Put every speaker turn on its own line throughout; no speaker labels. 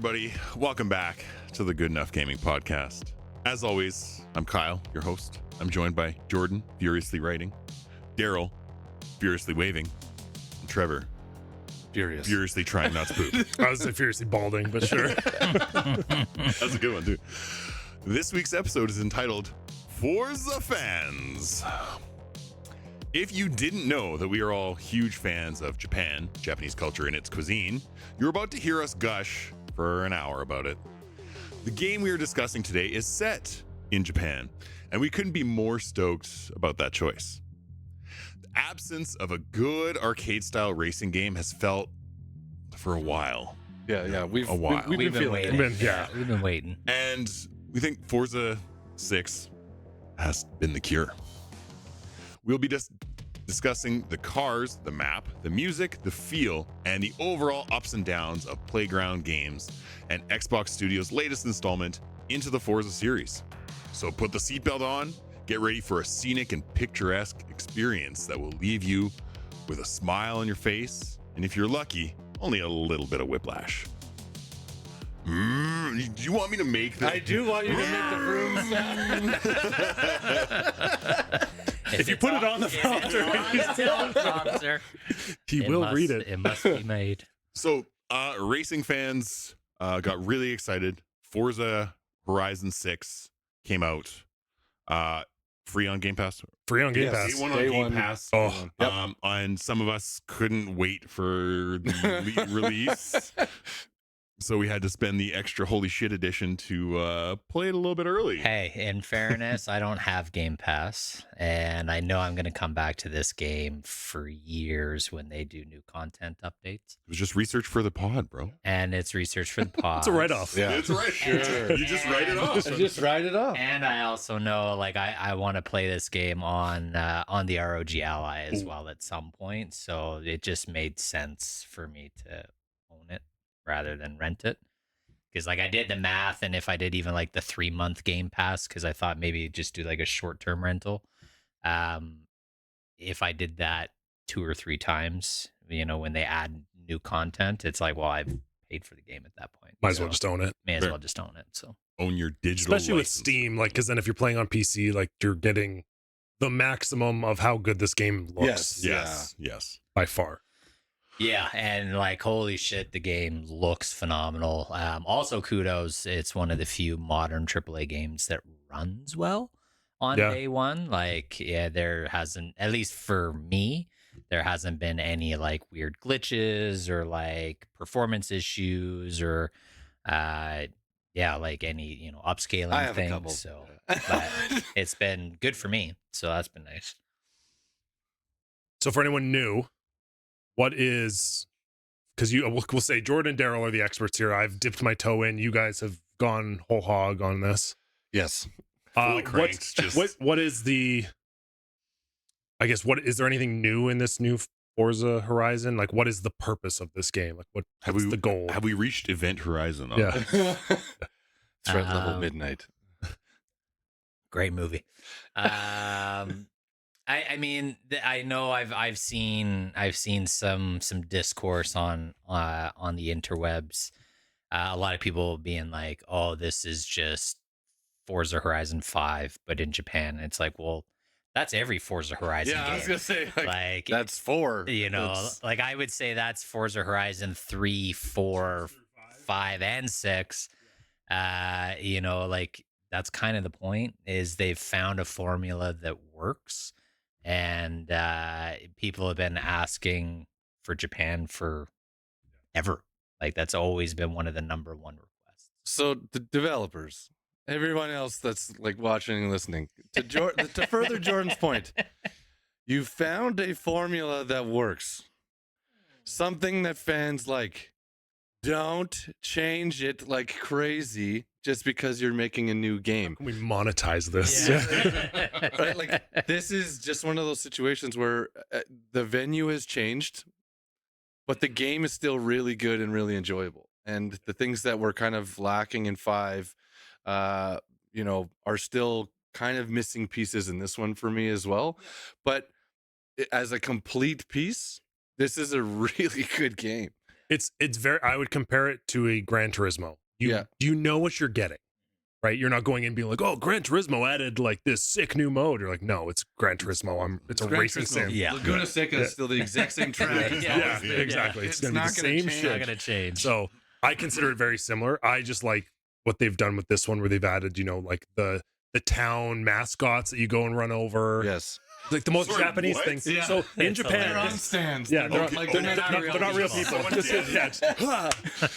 everybody. Welcome back to the Good Enough Gaming Podcast. As always, I'm Kyle, your host. I'm joined by Jordan, furiously writing, Daryl, furiously waving, and Trevor, furiously trying not to poop.
I was furiously balding, but sure.
That's a good one, too. This week's episode is entitled Forza Fans. If you didn't know that we are all huge fans of Japan, Japanese culture, and its cuisine, you're about to hear us gush for an hour about it. The game we are discussing today is set in Japan, and we couldn't be more stoked about that choice. The absence of a good arcade-style racing game has felt for a while.
Yeah. We've
A while.
been feeling
waiting.
it.
We've
been waiting.
And we think Forza 6 has been the cure. We'll be discussing the cars, the map, the music, the feel, and the overall ups and downs of Playground Games and Xbox Studios' latest installment into the Forza series. So put the seatbelt on, get ready for a scenic and picturesque experience that will leave you with a smile on your face, and if you're lucky, only a little bit of whiplash. Do you want me to make this?
I do want you to make the Vroooooom sound.
If you put it on the prompter, he will read it.
It must be made.
So, racing fans got really excited. Forza Horizon 6 came out free on Game Pass.
Free on Game
Yes.
Pass.
Day one on
Day
Game
one.
Pass.
Oh,
And some of us couldn't wait for the release. So we had to spend the extra holy shit edition to play it a little bit early.
Hey, in fairness, I don't have Game Pass, and I know I'm going to come back to this game for years when they do new content updates.
It was just research for the pod, bro.
And it's research for the pod.
it's a write-off.
Yeah.
It's right.
Sure.
You just write it off.
Just write it off.
And I also know, like, I want to play this game on the ROG Ally as well at some point. So it just made sense for me to own it rather than rent it. Because, like, I did the math, and if I did even, like, the 3-month Game Pass, because I thought maybe just do, like, a short-term rental, if I did that 2 or 3 times, you know, when they add new content, it's like, well, I've paid for the game at that point.
Might as well just own it.
May as
Fair.
well just own it, so.
Own your digital
Especially with
license.
Steam, like, because then if you're playing on PC, like, you're getting the maximum of how good this game looks
Yes.
by far.
Yeah, and like holy shit, the game looks phenomenal. Also, kudos, it's one of the few modern AAA games that runs well on day one. Like, yeah, there hasn't, at least for me, there hasn't been any like weird glitches or like performance issues or like any, you know, upscaling
I have
things.
a couple.
So but it's been good for me. So that's been nice.
So for anyone new, what is, because we'll say Jordan and Daryl are the experts here. I've dipped my toe in. You guys have gone whole hog on this.
Yes.
Fully cranked,
what is the, I guess, what is there anything new in this new Forza Horizon? Like, what is the purpose of this game? Like, what's the goal?
Have we reached Event Horizon?
Yeah.
Threat level midnight.
Great movie. I mean, I know I've seen some discourse on the interwebs. A lot of people being like, "Oh, this is just Forza Horizon 5, but in Japan." And it's like, well, that's every Forza Horizon game.
I was gonna say
like
that's 4.
You know, like I would say that's Forza Horizon 3, 4, 5, and 6. You know, like that's kind of the point. Is they've found a formula that works. And people have been asking for Japan for ever. Like that's always been one of the number one requests.
So the developers, everyone else that's like watching and listening, to further Jordan's point, you found a formula that works. Something that fans like. Don't change it like crazy just because you're making a new game.
How can we monetize this?
Yeah.
Right? Like this is just one of those situations where the venue has changed, but the game is still really good and really enjoyable. And the things that were kind of lacking in 5, you know, are still kind of missing pieces in this one for me as well. But as a complete piece, this is a really good game.
It's very. I would compare it to a Gran Turismo. You know what you're getting, right? You're not going in being like, oh, Gran Turismo added like this sick new mode. You're like, no, it's Gran Turismo. It's a
Gran
racing
Turismo.
sim.
Yeah.
Laguna Seca is still the exact same track.
Yeah, exactly. It's gonna be the
not gonna
same
change.
shit.
Not gonna change.
So I consider it very similar. I just like what they've done with this one, where they've added, like the town mascots that you go and run over.
Yes.
Like the most
Sorry,
Japanese
what?
things.
Yeah.
So in
It's
Japan,
They're on stands.
yeah, they're,
Okay.
like,
They're
they're not real people.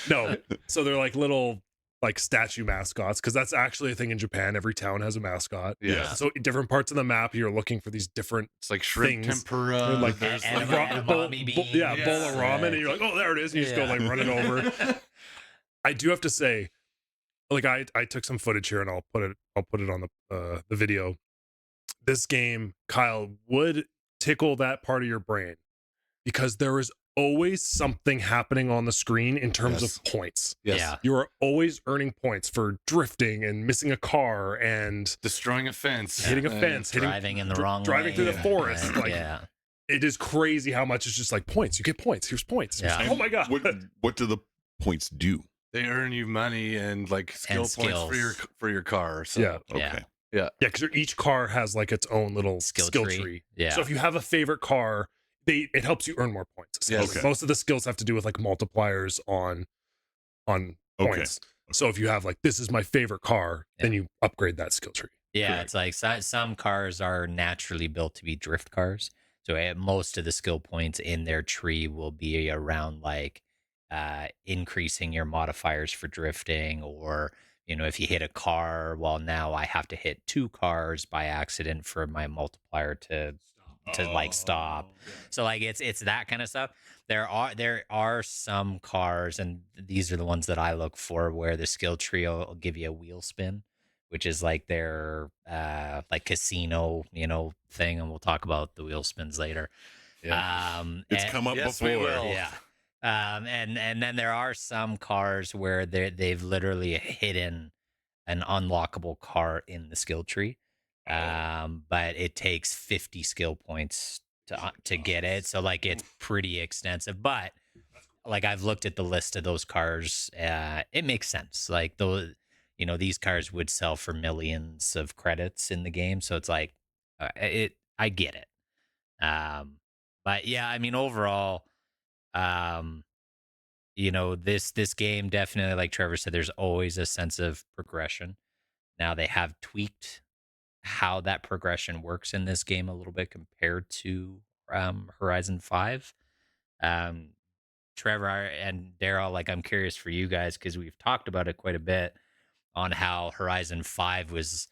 No, so they're like little like statue mascots, because that's actually a thing in Japan. Every town has a mascot.
Yeah.
So different parts of the map, you're looking for these different
It's like shrimp
things.
tempura.
They're like
there's
and-
like
and-
bowl
umami
of
beans.
ramen, and you're like, oh, there it is, and you just go like running over. I do have to say, like I took some footage here, and I'll put it on the video. This game, Kyle, would tickle that part of your brain, because there is always something happening on the screen in terms
Yes.
of points.
Yes.
Yeah.
You are always earning points for drifting and missing a car and
Destroying a fence.
hitting a
And-
fence,
driving in the wrong
driving
way.
through the
Yeah.
forest.
And,
Like,
yeah.
it is crazy how much it's just like points. You get points. Here's points. It's
Yeah.
like, oh my god.
What do the points do?
They earn you money and like skill
And
points
skills.
for your car. So.
Yeah.
Okay.
Yeah.
Yeah, because each car has like its own little skill tree.
Yeah.
So if you have a favorite car, it helps you earn more points.
Yes.
Okay.
Most of the skills have to do with like multipliers on
Okay.
points. So if you have like, this is my favorite car, then you upgrade that skill tree.
Yeah,
Correct.
it's like some cars are naturally built to be drift cars. So most of the skill points in their tree will be around like increasing your modifiers for drifting, or if you hit a car, well, now I have to hit 2 cars by accident for my multiplier to like stop. So like it's that kind of stuff. There are some cars, and these are the ones that I look for, where the skill tree will give you a wheel spin, which is like their like casino thing, and we'll talk about the wheel spins later.
Yeah.
It's
and-
come up
Yes, we
before.
will.
yeah. And then there are some cars where they've literally hidden an unlockable car in the skill tree. But it takes 50 skill points to get it. So like it's pretty extensive. But like I've looked at the list of those cars, it makes sense. Like those, these cars would sell for millions of credits in the game. So it's like I get it. But yeah, I mean overall, this game definitely, like Trevor said, there's always a sense of progression. Now they have tweaked how that progression works in this game a little bit compared to Horizon 5. Trevor and Daryl, like I'm curious for you guys, because we've talked about it quite a bit on how Horizon 5 was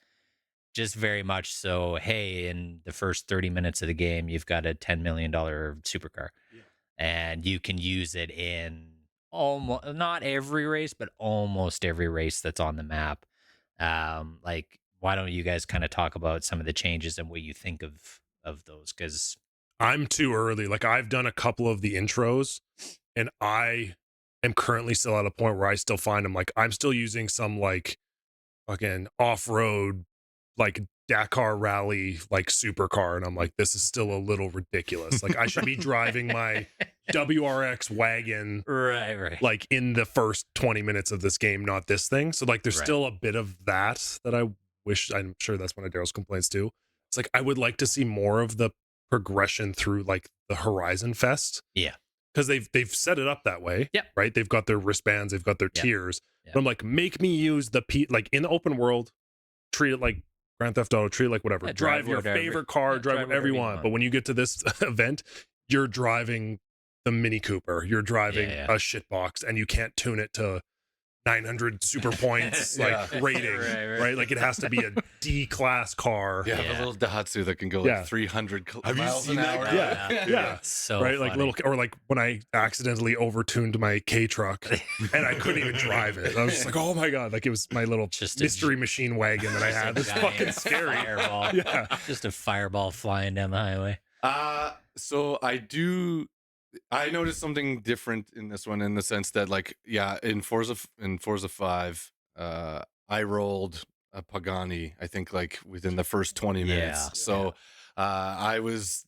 just very much so, hey, in the first 30 minutes of the game, you've got a $10 million supercar. Yeah. And you can use it in almost, not every race, but almost every race that's on the map. Like, why don't you guys kind of talk about some of the changes and what you think of those? Because
I'm too early. Like I've done a couple of the intros, and I am currently still at a point where I still find them like I'm still using some like fucking off-road like Dakar rally like supercar, and I'm like, this is still a little ridiculous. Like I should be driving my WRX wagon
right,
like in the first 20 minutes of this game, not this thing. So like there's
Right.
still a bit of that I wish. I'm sure that's one of Daryl's complaints too. It's like I would like to see more of the progression through like the Horizon Fest.
Yeah.
Because they've set it up that way.
Yep.
Right. They've got their wristbands, they've got their
Yep.
tiers.
Yep.
But I'm like, make me use like in the open world, treat it like Grand Theft Auto, treat it like whatever.
Yeah,
drive your
whatever.
favorite car,
Yeah,
drive whatever you want. But when you get to this event, you're driving the Mini Cooper, you're driving
Yeah.
a shitbox, and you can't tune it to 900 super points like
Yeah.
rating, right? Like it has to be a D class car.
You have
Yeah.
a little Daihatsu that can go like
Yeah.
300
Have you
miles
seen
an
that
hour.
guy?
Yeah.
So
Right, like
funny.
little, or like when I accidentally overtuned my K truck and I couldn't even drive it. I was just like, oh my god, like it was my little
Just a
mystery machine wagon that I had. It's
Giant
fucking scary.
Fireball.
Yeah,
Just a fireball flying down the highway.
So I noticed something different in this one, in the sense that like, yeah, in Forza 5, I rolled a Pagani, I think like within the first 20 minutes.
Yeah.
So I was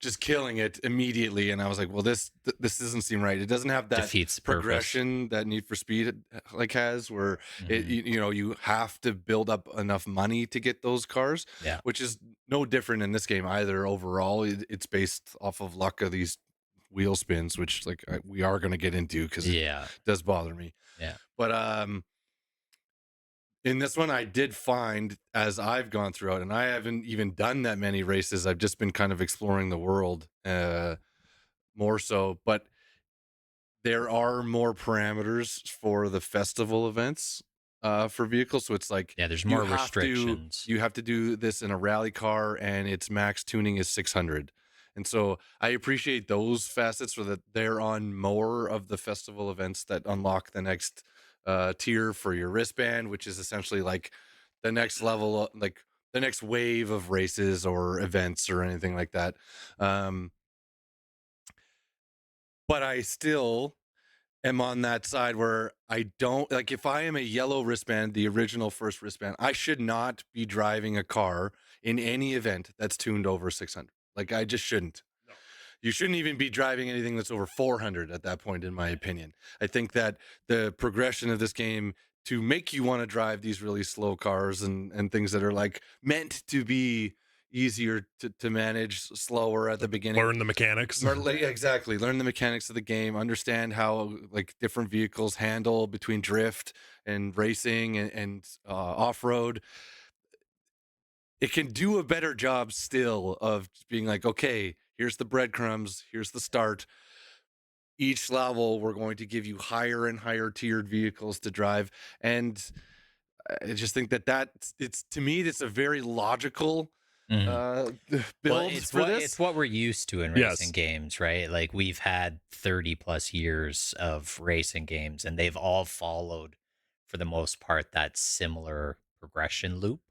just killing it immediately, and I was like, well, this doesn't seem right. It doesn't have that
Defeats the
progression that Need for Speed like has, where
purpose.
you have to build up enough money to get those cars,
Yeah.
which is no different in this game either. Overall, it's based off of luck of these wheel spins, which we are going to get into because it
Yeah.
does bother me.
Yeah.
But in this one, I did find, as I've gone throughout, and I haven't even done that many races. I've just been kind of exploring the world more so. But there are more parameters for the festival events for vehicles. So it's like,
Yeah, there's
you
more
have
restrictions.
you have to do this in a rally car, and its max tuning is 600. And so I appreciate those facets, so that they're on more of the festival events that unlock the next tier for your wristband, which is essentially like the next level, like the next wave of races or events or anything like that. But I still am on that side where I don't like, if I am a yellow wristband, the original first wristband, I should not be driving a car in any event that's tuned over 600. Like, I just shouldn't. You shouldn't even be driving anything that's over 400 at that point, in my opinion. I think that the progression of this game to make you want to drive these really slow cars and things that are like meant to be easier to manage, slower at the beginning.
Learn the mechanics.
Exactly. Learn the mechanics of the game, understand how like different vehicles handle between drift and racing and off-road. It can do a better job still of being like, okay, here's the breadcrumbs, here's the start. Each level, we're going to give you higher and higher tiered vehicles to drive. And I just think that it's, to me, it's a very logical
Mhm.
build
it's
for
what
this.
it's what we're used to in
Yes.
racing games, right? Like, we've had 30 plus years of racing games, and they've all followed, for the most part, that similar progression loop.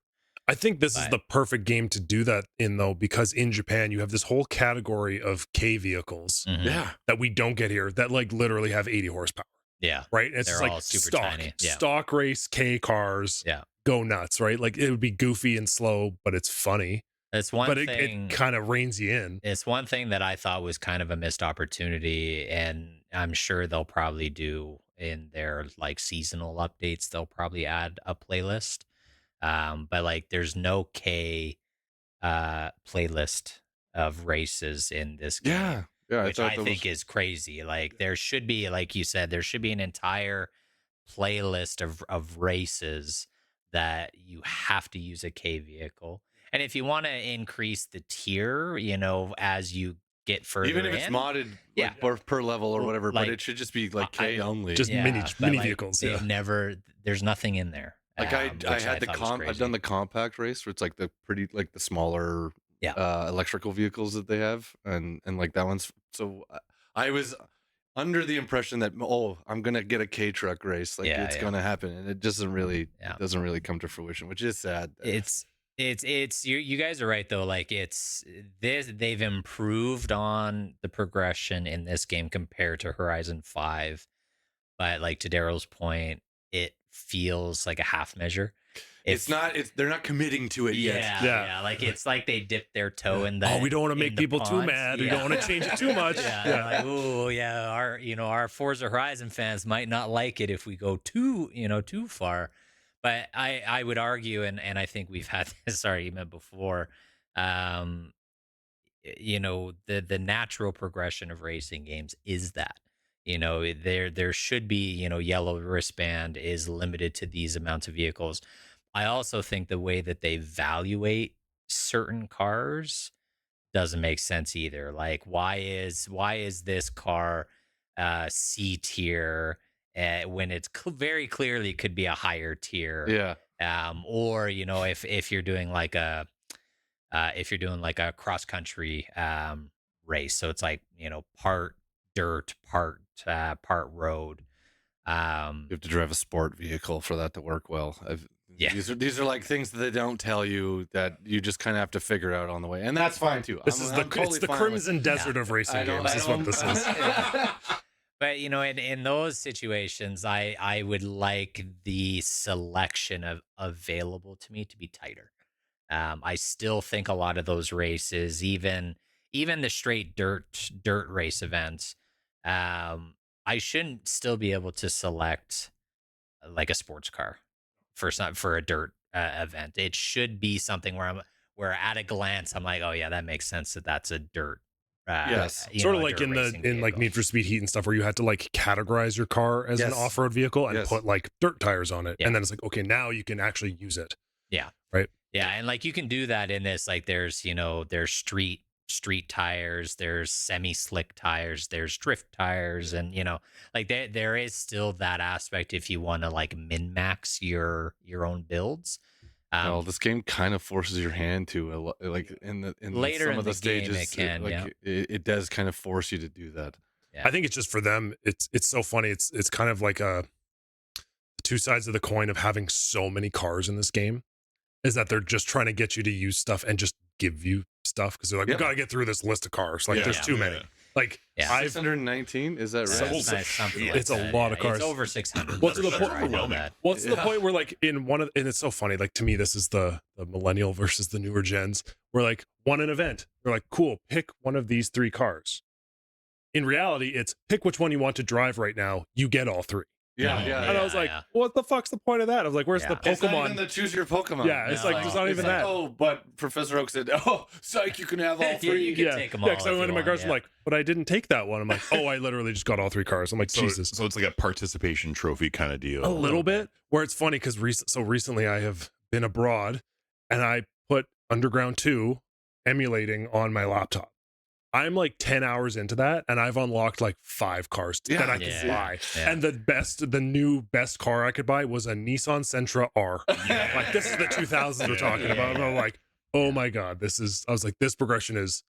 I think this is
But
the perfect game to do that in, though, because in Japan you have this whole category of K vehicles
mhm,
Yeah.
that we don't get here that like literally have 80 horsepower,
yeah,
right? And it's
they're
just
all
like
super
stock,
tiny. Yeah,
stock race K cars,
yeah.
go nuts, right? Like, it would be goofy and slow, but it's funny.
It's one
But it
thing.
kind of reins you in.
It's one thing that I thought was kind of a missed opportunity, and I'm sure they'll probably do in their like seasonal updates. They'll probably add a playlist, but like, there's no K playlist of races in this game,
Yeah. Yeah. I
which
thought
I
that
think
was,
is crazy. Like, there should be, like you said, there should be an entire playlist of races that you have to use a K vehicle. And if you want to increase the tier, as you get further
even if it's
in,
modded
yeah,
like per level or whatever, but
like,
it should just be like
I-
K only.
Just mini
but,
mini
like,
vehicles.
they've
Yeah.
never, there's nothing in there.
Like, I
Which
had the
thought was
I've done
crazy.
the compact race, where it's like the pretty, like the smaller
Yeah.
electrical vehicles that they have, and like that one's, so I was under the impression that, oh, I'm gonna get a K truck race, like
Yeah,
it's
yeah.
gonna happen, and it doesn't really
Yeah.
it doesn't really come to fruition, which is sad.
It's you guys are right, though. Like, they've improved on the progression in this game compared to Horizon 5, but like, to Daryl's point, it feels like a half measure.
It's not, they're not committing to it yet.
Yeah. Like, it's like they dipped their toe in the.
Oh, we don't want to
in
make
the
people too
ponds.
mad. We
Yeah.
don't want to change it too much.
Yeah, they're like, ooh, yeah, our Forza Horizon fans might not like it if we go too far. But I would argue, and I think we've had this argument before. Um, the natural progression of racing games is that, there should be, yellow wristband is limited to these amounts of vehicles. I also think the way that they evaluate certain cars doesn't make sense either. Like, why is this car C tier when it's very clearly could be a higher tier?
Yeah.
Or, if you're doing like a cross country race, so it's like, part dirt, part road.
You have to drive a sport vehicle for that to work well.
Yeah.
These are like things that they don't tell you, that you just kind of have to figure out on the way, and that's fine too.
This is it's the Crimson Desert of racing games. Is what this is.
But in those situations, I would like the selection of available to me to be tighter. I still think a lot of those races, even the straight dirt race events, I shouldn't still be able to select like a sports car for a dirt event. It should be something where at a glance I'm like, oh yeah, that makes sense that that's a dirt.
Yes.
Sort
a
of like
dirt
in
racing
like
vehicle.
Need for Speed Heat and stuff, where you had to like categorize your car as an
Yes.
off-road vehicle and
Yes.
put like dirt tires on it,
Yeah.
and then it's like, okay, now you can actually use it.
Yeah.
Right.
Yeah, and like you can do that in this. Like there's street tires, there's semi-slick tires, there's drift tires, and like there is still that aspect if you want to like min-max your own builds.
Well, this game kind of forces your hand to like in
Later
some
in
of the
the game,
stages.
it can, yeah.
It does kind of force you to do that.
Yeah.
I think it's just for them. It's so funny. It's kind of like a two sides of the coin of having so many cars in this game. Is that they're just trying to get you to use stuff and just give you stuff because they're like,
Yep.
we got to get through this list of cars. Like,
Yeah.
there's too many.
Yeah.
Like,
Yeah.
I've
619, is that right?
Sold
Something like
it's a
that,
lot of cars.
It's over 600.
What's
for
the
sure,
point-
I know
overwhelming.
that.
What's the
Yeah.
point where like in one of, and it's so funny, like to me, this is the millennial versus the newer gens. We're like, won an event. They're like, cool, pick one of these three cars. In reality, it's pick which one you want to drive right now. You get all three.
Yeah,
Mhm.
yeah.
And I was like, what the fuck's the point of that? I was like, where's the
Yeah.
It's not even
Pokemon?
the choose your Pokemon.
Yeah, it's
No.
like, there's not
It's
even
like,
that.
oh, but Professor Oak said, oh, psych, you can have all
Yeah,
three.
you can take 'em all
because I
if
went
you
to my
want,
cars.
yeah.
I'm like, but I didn't take that one. I'm like, oh, I literally just got all three cars. I'm like,
So,
Jesus.
so it's like a participation trophy kind of deal.
A little bit, where it's funny because recently I have been abroad and I put Underground 2 emulating on my laptop. I'm like 10 hours into that and I've unlocked like 5 cars that I
Yeah.
can buy.
Yeah.
And the new best car I could buy was a Nissan Sentra R. Like, this is the 2000s we're talking about. And I'm like, oh my God, I was like, this progression is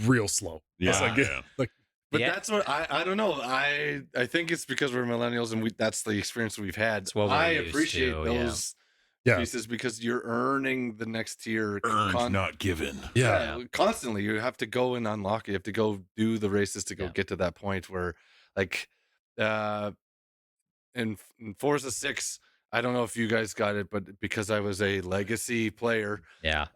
real slow.
Yeah,
It's like,
yeah.
like,
But
Yeah.
that's what I don't know. I think it's because we're millennials and that's the experience we've had.
It's what we're
I
used
appreciate
to,
those
Yeah.
pieces because you're earning the next tier
Earned, not given.
yeah.
constantly. You have to go and unlock it. You have to go do the races to go
Yeah.
get to that point where like in Forza 6, I don't know if you guys got it, but because I was a legacy player,
Yeah.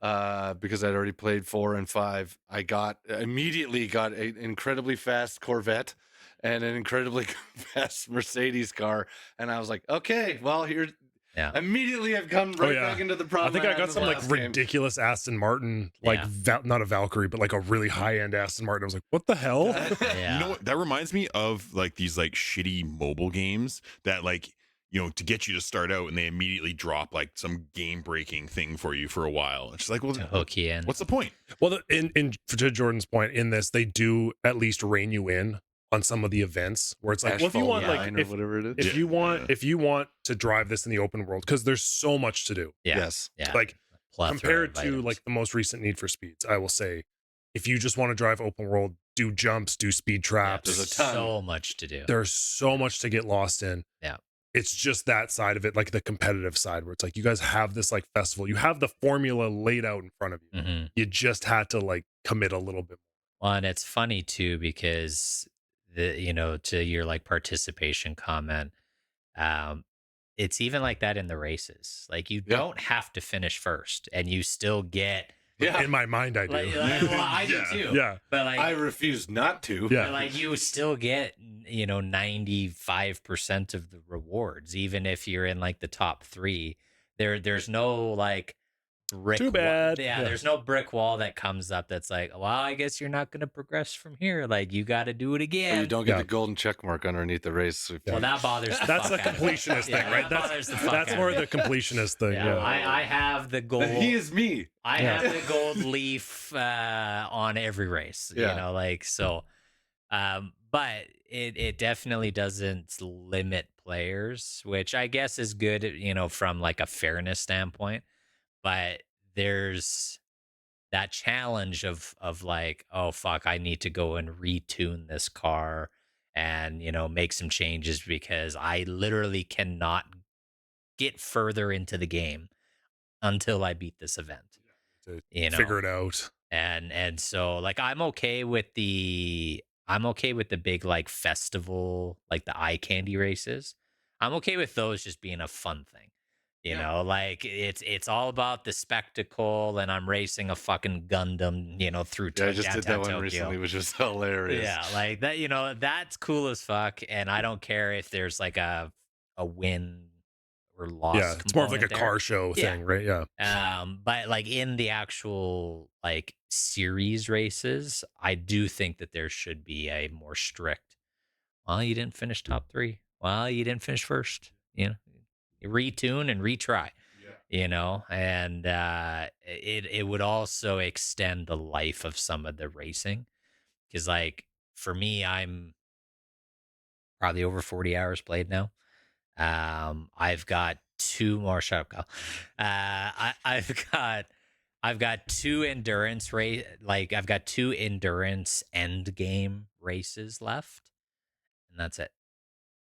because I'd already played 4 and 5, I immediately got an incredibly fast Corvette and an incredibly fast Mercedes car, and I was like, okay, well, here.
Yeah.
Immediately, I've come right
yeah.
back into the
I
problem.
think I got some like ridiculous Aston Martin, like
Yeah.
not a Valkyrie, but like a really high end Aston Martin. I was like, what the hell?
Yeah.
You know what? That reminds me of like these like shitty mobile games that like, to get you to start out and they immediately drop like some game breaking thing for you for a while. It's just like, well,
To hook you in.
what's the point?
Well, to Jordan's point, in this, they do at least rein you in on some of the events where it's like, well, if you want, like,
or whatever it is.
if
Yeah.
you want to drive this in the open world, because there's so much to do.
Yeah.
Yes.
Yeah.
Like,
Plethora
compared
of
to
items.
like the most recent Need for Speeds, I will say, if you just want to drive open world, do jumps, do speed
Yeah,
traps,
There's
there's
a ton.
so much to do.
there's so much to get lost in.
Yeah.
It's just that side of it, like the competitive side, where it's like you guys have this like festival, you have the formula laid out in front of you.
Mhm.
You just had to like commit a little bit.
Well, and it's funny too because to your like participation comment, it's even like that in the races. Like you
Yeah.
don't have to finish first, and you still get.
Yeah.
In my mind, I do.
Like, well, I do
Yeah.
too.
Yeah.
But like
I refuse not to.
Yeah.
But, like you still get 95% of the rewards, even if you're in like the top 3. There's no like brick
Too bad.
yeah,
Yeah.
there's no brick wall that comes up that's like, well, I guess you're not gonna progress from here. Like you got to do it
Or
again.
you don't get
Yeah.
the golden check mark underneath the race. If
Well,
you-
that bothers. The
That's the
fuck out of me.
completionist
Yeah,
thing, right?
that bothers the fuck
That's
out
more
of me.
the completionist thing.
Yeah,
Yeah.
I have the gold.
he is me.
I
Yeah.
have the gold leaf on every race,
Yeah.
like so. But it definitely doesn't limit players, which I guess is good, from like a fairness standpoint. But there's that challenge of like, oh fuck, I need to go and retune this car and make some changes because I literally cannot get further into the game until I beat this event.
To
know.
figure it out.
And so like I'm okay with the big like festival, like the eye candy races. I'm okay with those just being a fun thing. You know, like it's all about the spectacle, and I'm racing a fucking Gundam, through
Yeah, I just did
downtown
that one
Tokyo.
recently, which was hilarious.
Yeah, like that, that's cool as fuck. And I don't care if there's like a win or loss.
Yeah, it's more of like a
component there.
car show
Yeah.
thing, right? Yeah.
But like in the actual like series races, I do think that there should be a more strict. Well, you didn't finish top 3. Well, you didn't finish first. You retune and retry. And it would also extend the life of some of the racing, because like for me, I'm probably over 40 hours played now. I've got 2 more. Shut up, Kyle. I've got 2 endurance race. Like I've got 2 endurance end game races left, and that's it.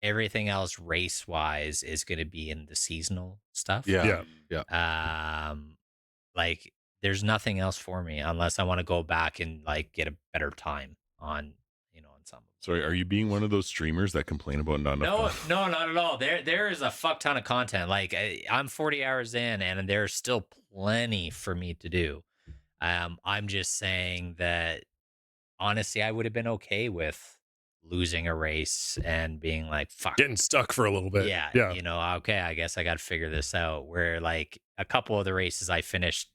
Everything else race wise is going to be in the seasonal stuff.
Yeah.
Like there's nothing else for me unless I want to go back and like get a better time on on some of them.
Sorry, are you being one of those streamers that complain about not enough
No,
time?
not at all. There is a fuck ton of content. Like I'm 40 hours in, and there's still plenty for me to do. I'm just saying that honestly, I would have been okay with losing a race and being like, fuck,
Getting stuck for a little bit.
yeah,
Yeah.
okay, I guess I got to figure this out. Where like a couple of the races I finished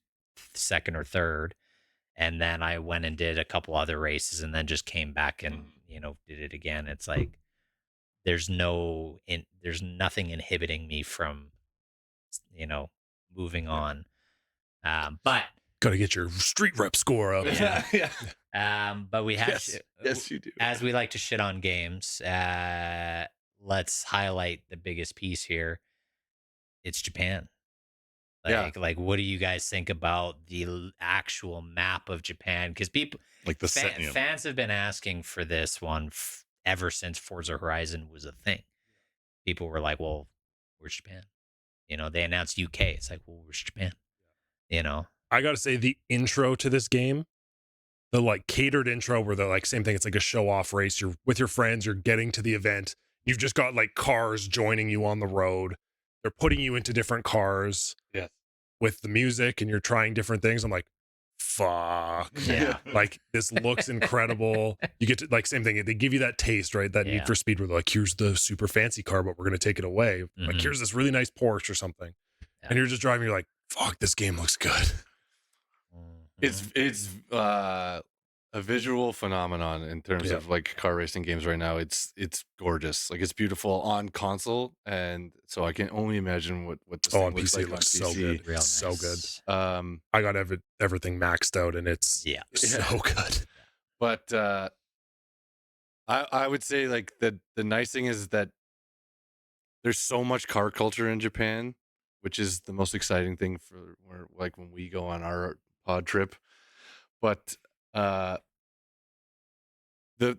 second or third, and then I went and did a couple other races, and then just came back and did it again. It's like there's nothing inhibiting me from moving on. But
Got to get your street rep score up.
Yeah.
but we have
Yes, you do.
as we like to shit on games. Let's highlight the biggest piece here. It's Japan. Like what do you guys think about the actual map of Japan? Because people
Like the
fans have been asking for this one ever since Forza Horizon was a thing. People were like, well, where's Japan? They announced UK. It's like, well, where's Japan?
I got to say, the intro to this game, the like catered intro where they're like, same thing. It's like a show off race. You're with your friends. You're getting to the event. You've just got like cars joining you on the road. They're putting you into different cars.
Yes.
With the music, and you're trying different things. I'm like, fuck.
Yeah.
Like this looks incredible. You get to like same thing. They give you that taste, right? That Need for Speed where they're like, here's the super fancy car, but we're going to take it away. Like, here's this really nice Porsche or something. Yeah. And you're just driving. You're like, fuck, this game looks good.
It's a visual phenomenon in terms of like car racing games right now. It's gorgeous. Like it's beautiful on console, and so I can only imagine what this thing
on
looks
PC.
like
It looks
on
so
PC.
good.
Real
So
nice.
good. I got everything maxed out, and it's so good.
But I would say like the nice thing is that there's so much car culture in Japan, which is the most exciting thing for like when we go on our pod trip. But the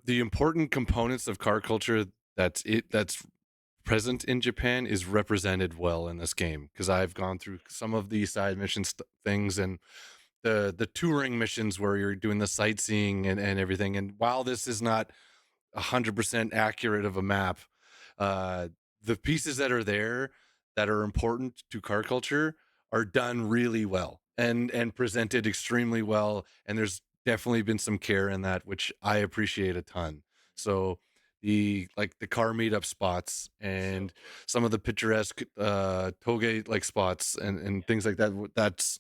important components of car culture that's present in Japan is represented well in this game, because I've gone through some of the side mission things and the touring missions where you're doing the sightseeing and everything. And while this is not 100% accurate of a map, the pieces that are there that are important to car culture are done really well and presented extremely well. And there's definitely been some care in that, which I appreciate a ton. So the car meetup spots and some of the picturesque toge like spots and things like that, that's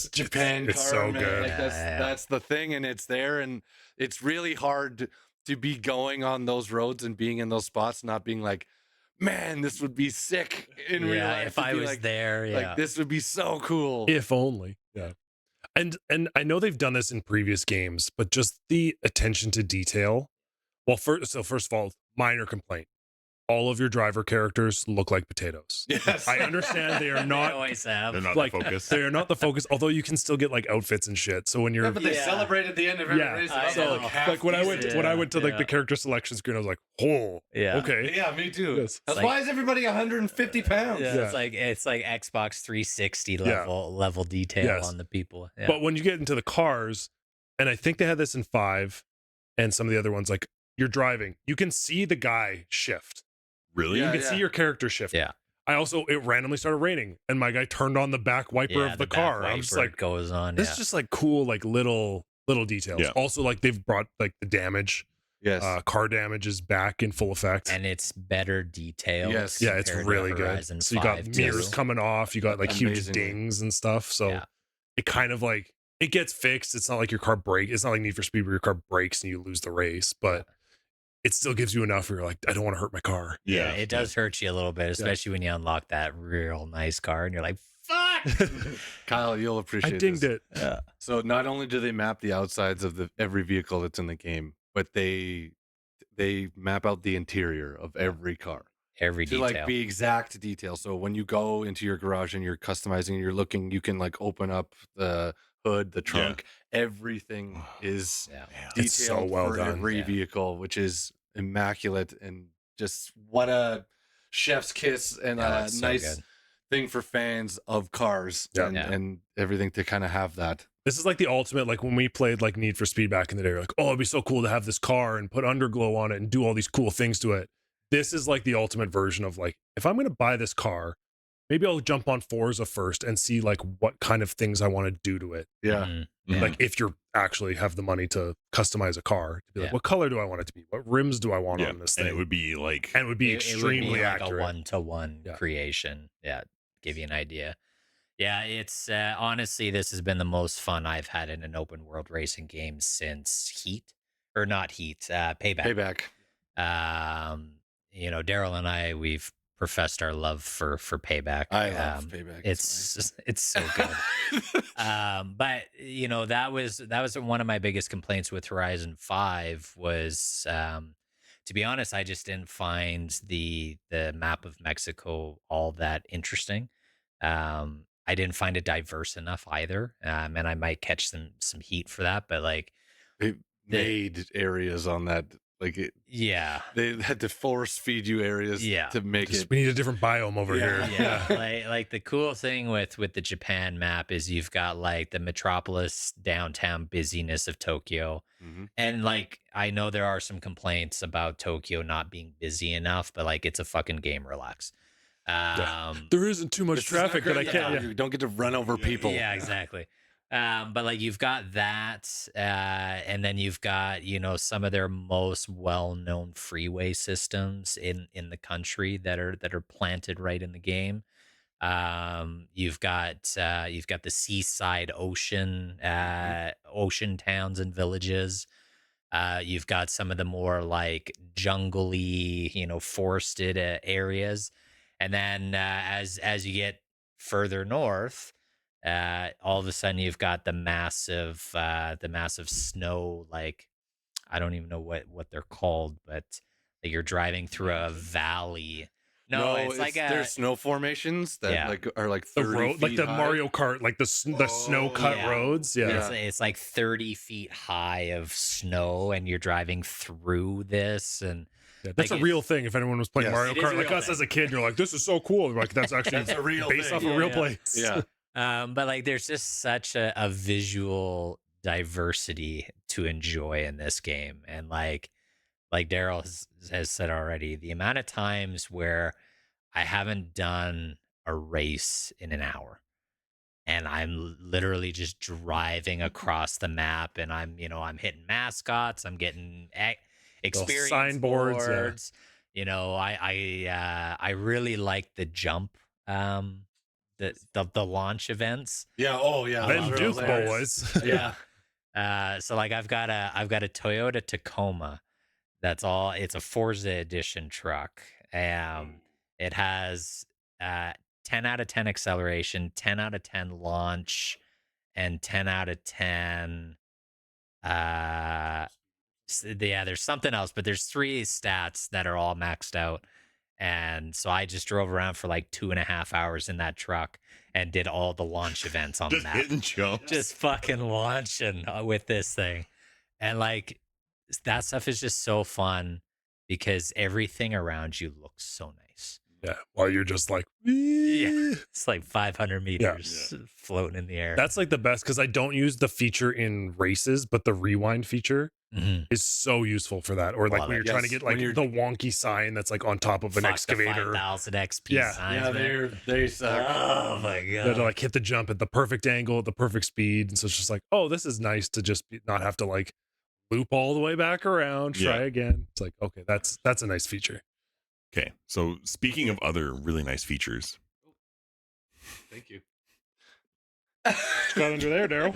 Japan.
It's
car,
so
man.
good.
Like that's the thing, and it's there, and it's really hard to be going on those roads and being in those spots, not being like, man, this would be sick in real life.
If I was
like,
there,
like this would be so cool.
If only. Yeah. And I know they've done this in previous games, but just the attention to detail. Well, first of all, minor complaint. All of your driver characters look like potatoes.
Yes.
I understand they are not.
They always have.
They're not
like
the focus.
They are not the focus. Although you can still get like outfits and shit. So when you're
But they celebrated the end of every race.
so like when I went to like the character selection screen, I was like, oh, okay,
Yeah, me too.
Yes.
That's
Like-
why is everybody 150 pounds?
Yeah, it's like Xbox 360 level detail on the people. Yeah.
But when you get into the cars, and I think they had this in 5 and some of the other ones, like you're driving, you can see the guy shift.
Really?
You can see your character shift.
Yeah.
it randomly started raining, and my guy turned on the back wiper of the car. I'm just like,
goes on.
this is just like cool, like little details.
Yeah.
Also, like they've brought like the damage.
Yes.
Car damage is back in full effect.
And it's better detail.
Yes.
Yeah, it's
compared to
really good.
Horizon
So you got
5
mirrors
too.
coming off, you got like huge
Amazingly.
dings and stuff. So
Yeah.
it kind of like it gets fixed. It's not like your car breaks. It's not like Need for Speed where your car breaks and you lose the race, but it still gives you enough where you're like, I don't want to hurt my car.
Yeah, it does hurt you a little bit, especially when you unlock that real nice car and you're like, fuck.
Kyle, you'll appreciate
I dinged
this.
it.
So not only do they map the outsides of every vehicle that's in the game, but they map out the interior of every car
Every
to
detail.
like be exact detail. So when you go into your garage and you're customizing, you're looking, you can like open up the hood, the trunk, everything is
Yeah.
detailed
It's so well
for
done.
every
Yeah.
vehicle, which is immaculate and just what a chef's kiss and
Yeah,
a
that's so
nice
good.
thing for fans of cars
Yeah.
and,
Yeah.
and everything to kind of have that.
This is like the ultimate, like when we played like Need for Speed back in the day, we're like, oh, it'd be so cool to have this car and put underglow on it and do all these cool things to it. This is like the ultimate version of like, if I'm going to buy this car, maybe I'll jump on Forza first and see like what kind of things I want to do to it.
Yeah.
Mhm.
Mhm.
Like if you actually have the money to customize a car, to be like,
Yeah.
what color do I want it to be? What rims do I want
Yeah.
on this
And
thing?
it would be like,
And it would be
It would
extremely
be like
accurate.
a one-to-one
Yeah.
creation. Yeah, give you an idea. Yeah, it's honestly, this has been the most fun I've had in an open world racing game since Heat, or not Heat, Payback.
Payback.
You know, Daryl and I, we've professed our love for Payback.
I love Payback.
It's so good. But you know, that was one of my biggest complaints with Horizon 5 was, to be honest, I just didn't find the map of Mexico all that interesting. I didn't find it diverse enough either. And I might catch some heat for that, but like,
They made areas on that. Like
yeah,
they had to force feed you areas to make
Just,
it.
we need a different biome over
Yeah.
here.
yeah. like the cool thing with the Japan map is you've got like the metropolis downtown busyness of Tokyo.
Mhm.
And like, I know there are some complaints about Tokyo not being busy enough, but like, it's a fucking game. Relax.
There isn't too much
This is not
traffic that I
Grand
can't.
Theft Auto. You don't get to run over people.
Yeah, exactly. But like, you've got that, and then you've got, you know, some of their most well-known freeway systems in the country that are planted right in the game. You've got the seaside ocean towns and villages. You've got some of the more like jungly, you know, forested areas, and then as you get further north, all of a sudden you've got the massive snow. Like, I don't even know what they're called, but like you're driving through a valley. No, it's like
there's snow formations that
Yeah.
like are like
The
30
road, like
feet
the
high.
Mario Kart, like the snow cut
yeah.
roads. Yeah.
It's like 30 feet high of snow, and you're driving through this, and
Yeah, that's
like,
a real thing. If anyone was playing
Yes.
Mario
It is a
Kart like
real
us
thing.
as a kid, you're like, this is so cool. We're like, that's actually
That's a real
based
thing.
off a
Yeah,
real
yeah.
place.
Yeah.
but like there's just such a visual diversity to enjoy in this game. And like Daryl has said already, the amount of times where I haven't done a race in an hour, and I'm literally just driving across the map, and I'm hitting mascots, I'm getting experience
signboards, yeah.
boards. You know, I really like the jump, the launch events.
Yeah. Oh, yeah.
Then
those are
Duke
hilarious.
boys.
Yeah.
So like I've got a Toyota Tacoma. It's a Forza edition truck. It has 10 out of 10 acceleration, 10 out of 10 launch, and 10 out of 10 there's something else, but there's 3 stats that are all maxed out. And so I just drove around for like 2.5 hours in that truck and did all the launch events on the
just
map.
hitting jumps.
Just fucking launching with this thing. And like, that stuff is just so fun because everything around you looks so nice.
Yeah, while you're just like,
Yeah. It's like 500 meters floating in the air.
That's like the best because I don't use the feature in races, but the rewind feature
Mhm.
is so useful for that. Or like
Love
when
it.
you're trying to
Yes,
get like
when you're-
the wonky sign that's like on top of an
Fuck the
excavator.
5,000 XP
Yeah.
signs,
Yeah,
man.
they suck.
Oh my
You have to
god.
like hit the jump at the perfect angle, at the perfect speed. And so it's just like, oh, this is nice to just not have to like loop all the way back around, try
Yeah.
again. It's like, okay, that's a nice feature.
Okay, so speaking of other really nice features,
Thank you.
Got under there, Daryl.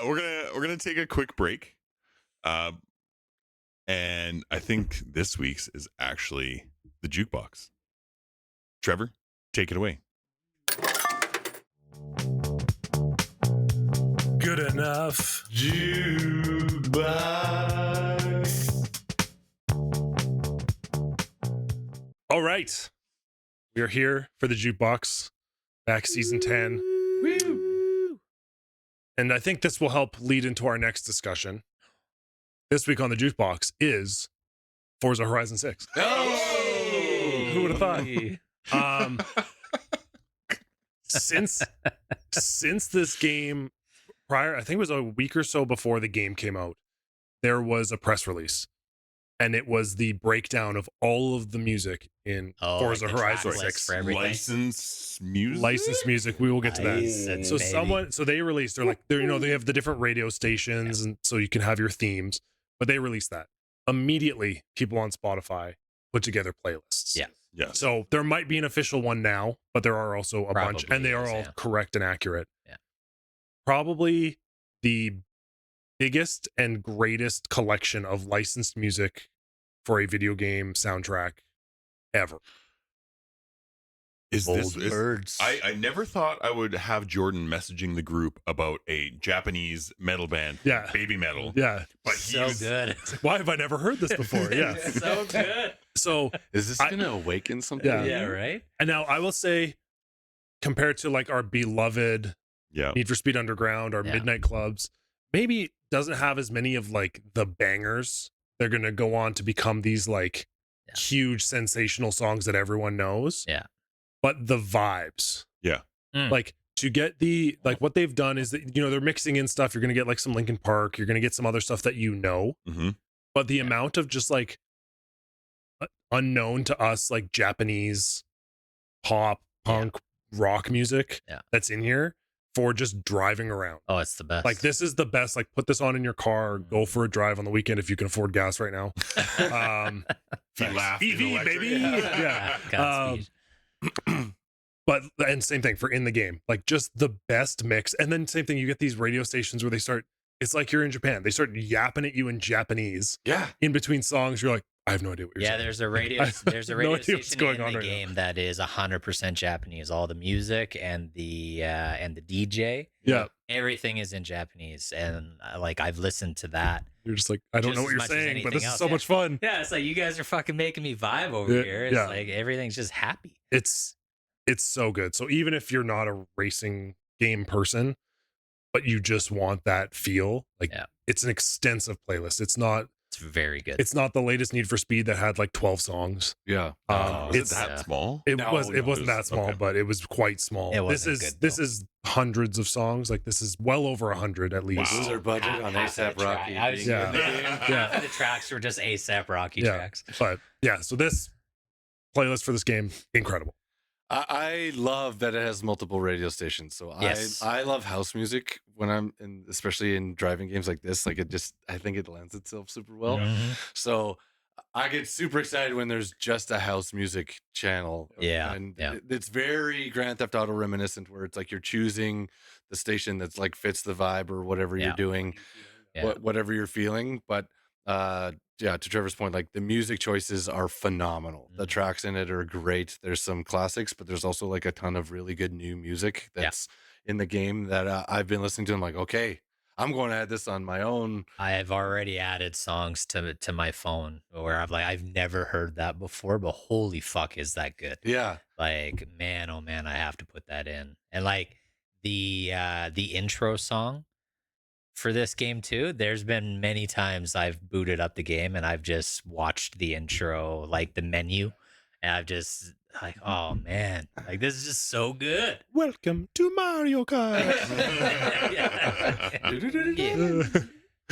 we're gonna take a quick break, and I think this week's is actually the jukebox. Trevor, take it away.
Good enough.
Jukebox.
All right. We are here for the jukebox, back season 10.
Woo.
And I think this will help lead into our next discussion. This week on the jukebox is Forza Horizon 6.
Oh!
Who would have thought? Since this game prior, I think it was a week or so before the game came out, there was a press release. And it was the breakdown of all of the music in Forza
like the track
Horizon
list
6.
for everything.
Licensed music.
Licensed music. We will get to that.
License,
So
baby.
they released, they're they have the different radio stations, and so you can have your themes, but they released that. Immediately, people on Spotify put together playlists.
Yeah.
Yes.
So there might be an official one now, but there are also a bunch,
Probably
and they are
is,
all
yeah.
correct and accurate.
Yeah.
Probably the biggest and greatest collection of licensed music for a video game soundtrack ever.
Is this?
Bold words.
I never thought I would have Jordan messaging the group about a Japanese metal band,
Yeah.
baby metal.
Yeah.
But
so
he's
good.
It's like, why have I never heard this before? Yeah.
So good.
So,
Is this
I-
gonna awaken something?
Yeah.
Yeah, right?
and now I will say, compared to like our beloved
Yeah.
Need for Speed Underground, our
Yeah.
Midnight Clubs, maybe doesn't have as many of like the bangers. They're going to go on to become these like
Yeah.
huge sensational songs that everyone knows.
Yeah.
But the vibes.
Yeah.
Mm.
Like to get the, like what they've done is that, they're mixing in stuff. You're going to get like some Linkin Park. You're going to get some other stuff that
Mm-hmm.
but the amount of just like unknown to us, like Japanese pop, punk, rock music that's in here for just driving around.
Oh, it's the best.
Like this is the best. Like put this on in your car, go for a drive on the weekend if you can afford gas right now.
He laughed.
EV,
in electric.
baby. Yeah.
Godspeed.
But and same thing for in the game, like just the best mix. And then same thing, you get these radio stations where they start. It's like you're in Japan. They start yapping at you in Japanese
Yeah.
in between songs. You're like, I have no idea what you're
Yeah,
saying.
there's a radio.
I
There's a
have no
radio
idea what's
station
going
in
on
the
right now.
game that is 100% Japanese. All the music and the DJ,
Yeah.
everything is in Japanese. And like I've listened to that.
You're just like, I don't
Just
know what
as
you're
much as
saying, but
anything
this is
else,
so
yeah.
much fun.
Yeah, it's like you guys are fucking making me vibe over
Yeah,
here. It's
yeah.
like everything's just happy.
It's so good. So even if you're not a racing game person, but you just want that feel, like
Yeah.
it's an extensive playlist. It's not
It's very good.
the latest Need for Speed that had like 12 songs.
Yeah.
Was it
It's
that
yeah.
small?
it
No,
was
no,
it wasn't
it was-
that small,
okay.
but it was quite small.
It
This
wasn't
is
good,
this
though.
is hundreds of songs. Like this is well over 100 at least.
Wow.
Lose their budget on
Half of
ASAP
the track-
Rocky.
I was
being
Yeah.
in the game.
Yeah.
Half of the tracks were just ASAP Rocky
Yeah.
tracks.
But yeah, so this playlist for this game, incredible.
I love that it has multiple radio stations. So
Yes.
I love house music when I'm in, especially in driving games like this. Like I think it lends itself super well.
Mhm.
So I get super excited when there's just a house music channel.
Yeah,
And
yeah.
it's very Grand Theft Auto reminiscent where it's like you're choosing the station that's like fits the vibe or whatever
Yeah.
you're doing,
Yeah.
whatever you're feeling. But yeah, to Trevor's point, like the music choices are phenomenal. The
Mhm.
tracks in it are great. There's some classics, but there's also like a ton of really good new music
Yeah.
that's in the game that I've been listening to. I'm like, okay, I'm going to add this on my own.
I have already added songs to my phone where I've never heard that before, but holy fuck, is that good?
Yeah.
Like, man, oh man, I have to put that in. And like the intro song for this game too, there's been many times I've booted up the game and I've just watched the intro, like the menu, And I've just like, oh man, like this is just so good.
Welcome to Mario Kart.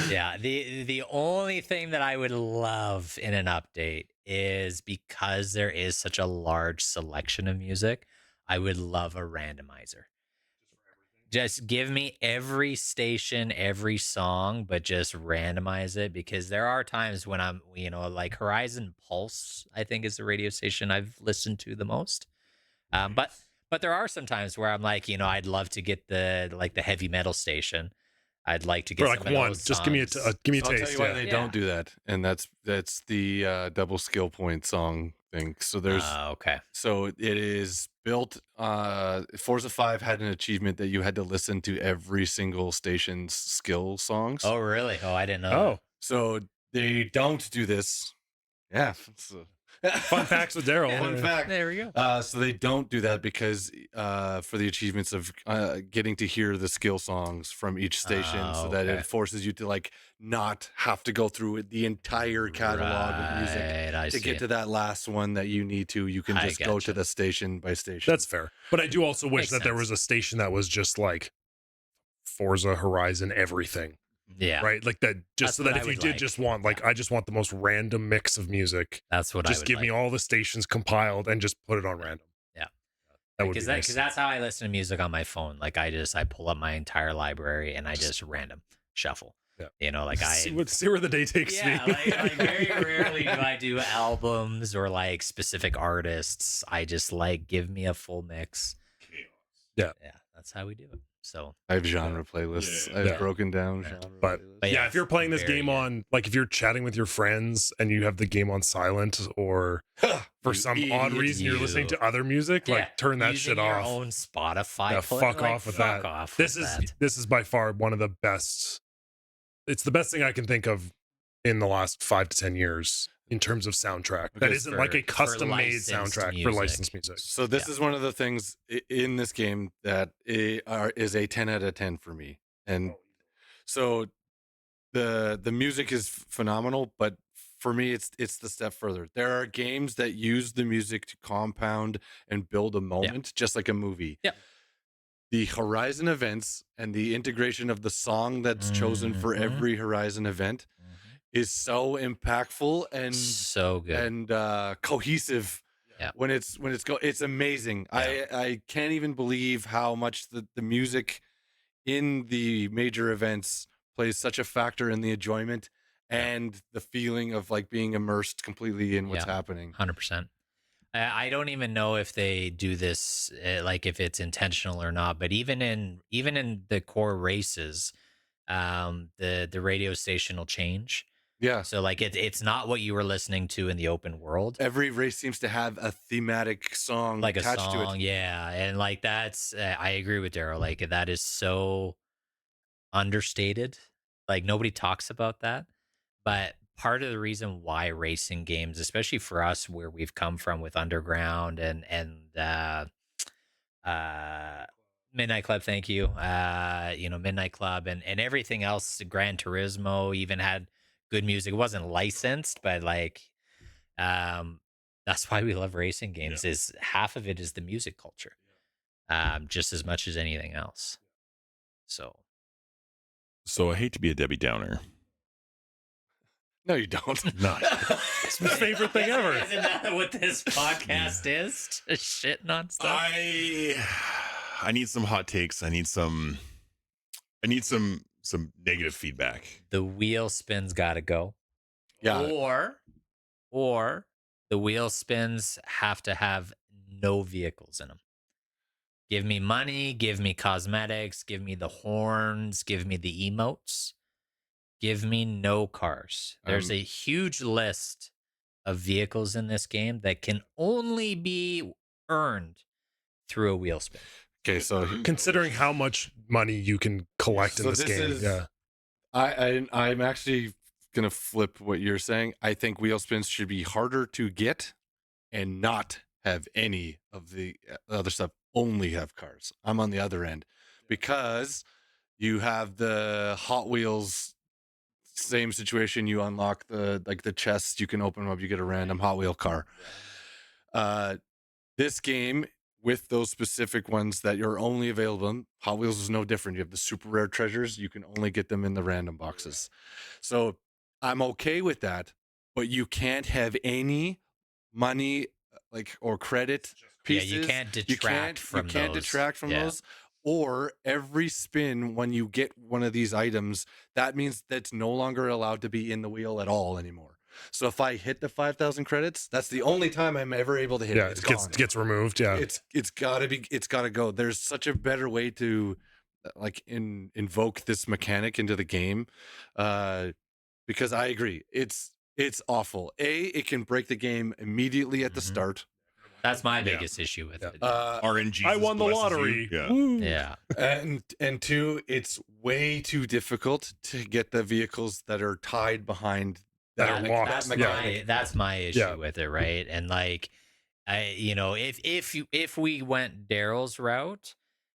Yeah. The only thing that I would love in an update is because there is such a large selection of music, I would love a randomizer. Just give me every station, every song, but just randomize it, because there are times when I'm, like Horizon Pulse, I think is the radio station I've listened to the most. But there are some times where I'm like, I'd love to get the heavy metal station. I'd like to get
For like
some of
one,
those
just give me a
songs.
give me a
I'll tell
taste.
you why
Yeah.
they
Yeah.
don't do that, and that's the double skill point song thing. So there's
Okay.
so it is built. Forza 5 had an achievement that you had to listen to every single station's skill songs.
Oh, really? Oh, I didn't know.
Oh,
So they don't do this. Yeah.
fun facts with Daryl.
Fun fact.
There we go.
So they don't do that because for the achievements of getting to hear the skill songs from each station, so that
okay.
it forces you to like not have to go through the entire catalog of music
Right, I
to
see.
get to that last one that you need to. You can
I
just go
gotcha.
to the station by station.
That's fair. But I do also wish
Makes
that there
sense.
was a station that was just like Forza Horizon everything.
Yeah.
Right? Like that, just
That's
so
what
that
I
if you
would
did
like.
just want, like, I just want the most random mix of music.
That's what I
Just
would
give me
like.
all the stations compiled and just put it on random.
Yeah.
That would be
Because
nice.
that's how I listen to music on my phone. Like I pull up my entire library and I just random shuffle.
Yeah.
Like
see where the day takes
yeah,
me.
like very rarely do I do albums or like specific artists. I just like give me a full mix.
Yeah.
That's how we do it. So
I have genre playlists. I've
Yeah.
broken down
Yeah.
genre
But
playlists.
But
yeah, if you're playing this
very
game
good.
on, like, if you're chatting with your friends and you have the game on silent, or for
You
some odd
idiot.
reason you're listening
You.
to other music,
Yeah,
like, turn that
using
shit
your
off.
own Spotify.
Yeah,
play-
fuck
like,
off with
fuck
that.
Off
This
with
is
that.
this is by far one of the best. It's the best thing I can think of in the last 5 to 10 years in terms of soundtrack. That
Okay,
isn't like a
for
custom made
licensed
soundtrack for
music.
licensed music.
So this is one of the things in this game that is a 10 out of 10 for me. And so the music is phenomenal, but for me it's the step further. There are games that use the music to compound and build a moment, just like a movie.
Yeah.
The Horizon events and the integration of the song that's chosen for
Mhm.
every Horizon event is so impactful and
So good.
and cohesive.
Yeah.
When it's it's amazing.
Yeah.
I can't even believe how much the music in the major events plays such a factor in the enjoyment and the feeling of like being immersed completely in what's
Yeah.
happening.
100%. I don't even know if they do this, like if it's intentional or not. But even in the core races, the radio station will change.
Yeah.
So like it's not what you were listening to in the open world.
Every race seems to have a thematic song
Like a
attached to
song,
it.
yeah, and like that's I agree with Daryl. Like that is so understated. Like nobody talks about that. But part of the reason why racing games, especially for us where we've come from with Underground and Midnight Club, thank you. Midnight Club and everything else, Gran Turismo even had good music. It wasn't licensed, but like that's why we love racing games, is half of it is the music culture. Just as much as anything else.
So I hate to be a Debbie Downer.
No, you don't.
No.
It's my favorite thing ever.
Isn't that what this podcast is? Just shitting on stuff.
I need some hot takes. I need some negative feedback.
The wheel spins gotta go.
Yeah.
Or the wheel spins have to have no vehicles in them. Give me money, give me cosmetics, give me the horns, give me the emotes. Give me no cars. There's a huge list of vehicles in this game that can only be earned through a wheel spin.
Okay, so
Considering how much money you can collect in
So
this
this
game.
is-
Yeah.
I'm actually gonna flip what you're saying. I think wheel spins should be harder to get and not have any of the other stuff. Only have cars. I'm on the other end because you have the Hot Wheels same situation. You unlock the chests, you can open them up, you get a random Hot Wheel car. This game with those specific ones that are only available in Hot Wheels is no different. You have the super rare treasures. You can only get them in the random boxes. So I'm okay with that, but you can't have any money or credit pieces.
Yeah, you can't detract from
You can't
those.
detract from
Yeah.
those. Or every spin when you get one of these items, that means that's no longer allowed to be in the wheel at all anymore. So if I hit the 5,000 credits, that's the only time I'm ever able to hit
Yeah,
it. It's
it gets
gone.
gets removed. Yeah,
It's gotta go. There's such a better way to invoke this mechanic into the game, because I agree, it's awful. It can break the game immediately at the
Mhm.
start.
That's my biggest issue with it.
RNG.
I won the lottery.
Yeah.
Woo.
Yeah.
And two, it's way too difficult to get the vehicles that are tied behind
That are locked.
That's
mechanic.
my issue
Yeah.
with it, right? And like, if we went Daryl's route,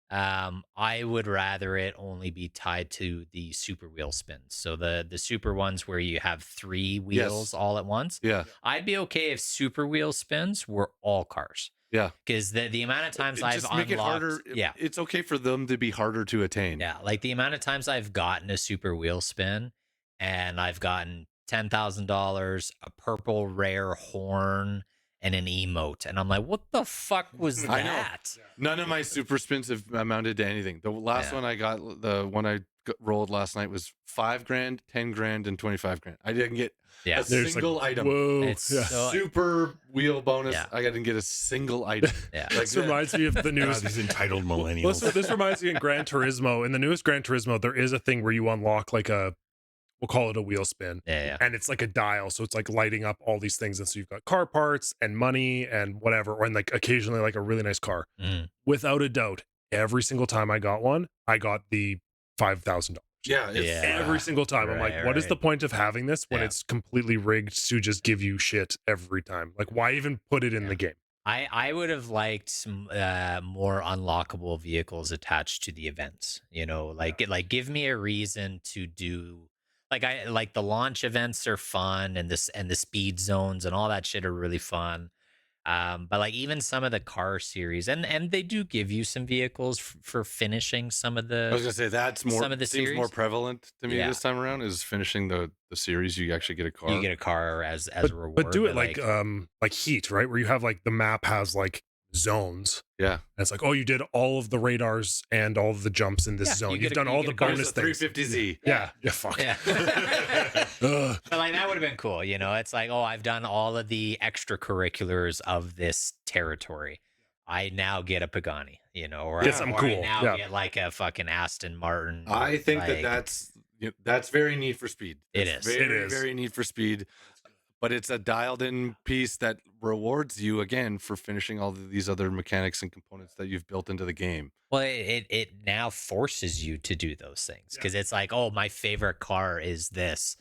I would rather it only be tied to the super wheel spins. So the super ones where you have 3 wheels all at once.
Yeah.
I'd be okay if super wheel spins were all cars.
Yeah.
Because the amount of times I've
Just
unlocked,
make it harder.
yeah,
It's okay for them to be harder to attain.
yeah, like the amount of times I've gotten a super wheel spin and I've gotten $10,000, a purple rare horn, and an emote, and I'm like, what the fuck was
I know.
that?
None of my super spins have amounted to anything. The last
Yeah.
one I got, the one I rolled last night, was $5,000, $10,000, and $25,000. I didn't get
Yeah,
a single item.
Whoa.
It's
yeah.
so
Super wheel bonus.
Yeah.
I didn't get a single item.
yeah.
Like
This reminds me of the
God,
newest.
these entitled
Well,
millennials.
this reminds me in Gran Turismo. In the newest Gran Turismo, there is a thing where you unlock like we'll call it a wheel spin.
Yeah.
And it's like a dial. So it's like lighting up all these things. And so you've got car parts and money and whatever, or and like occasionally like a really nice car.
Mm.
Without a doubt, every single time I got one, I got the $5,000.
Yeah.
Yeah.
Every single time. I'm like,
Right,
what is
right.
the point of having this when
Yeah.
it's completely rigged to just give you shit every time? Like, why even put it in the game?
I would have liked some more unlockable vehicles attached to the events. Like give me a reason to do. Like the launch events are fun, and the speed zones and all that shit are really fun. But like even some of the car series, and they do give you some vehicles for finishing some of
I was
the.
gonna say that's more
Some of the
seems more
series?
prevalent to me
Yeah.
this time around, is finishing the series. You actually get a car.
You get a car as a reward.
But do it like Heat, right? Where you have like the map has like zones.
Yeah.
And it's like, oh, you did all of the radars and all of the jumps in this
Yeah,
zone.
you
You've
get a-
done
you
all
get
the
a car.
bonus
There's a
things.
350Z.
Yeah. Fuck.
Yeah.
Ugh.
But like that would have been cool, It's like, oh, I've done all of the extracurriculars of this territory. I now get a Pagani, or
Get something
or
cool,
I now
yeah.
get like a fucking Aston Martin.
I think
like,
that's very Need for Speed.
It
It's
is.
very,
It is.
very Need for Speed. But it's a dialed in piece that rewards you again for finishing all of these other mechanics and components that you've built into the game.
Well, it now forces you to do those things because it's like, oh, my favorite car is this.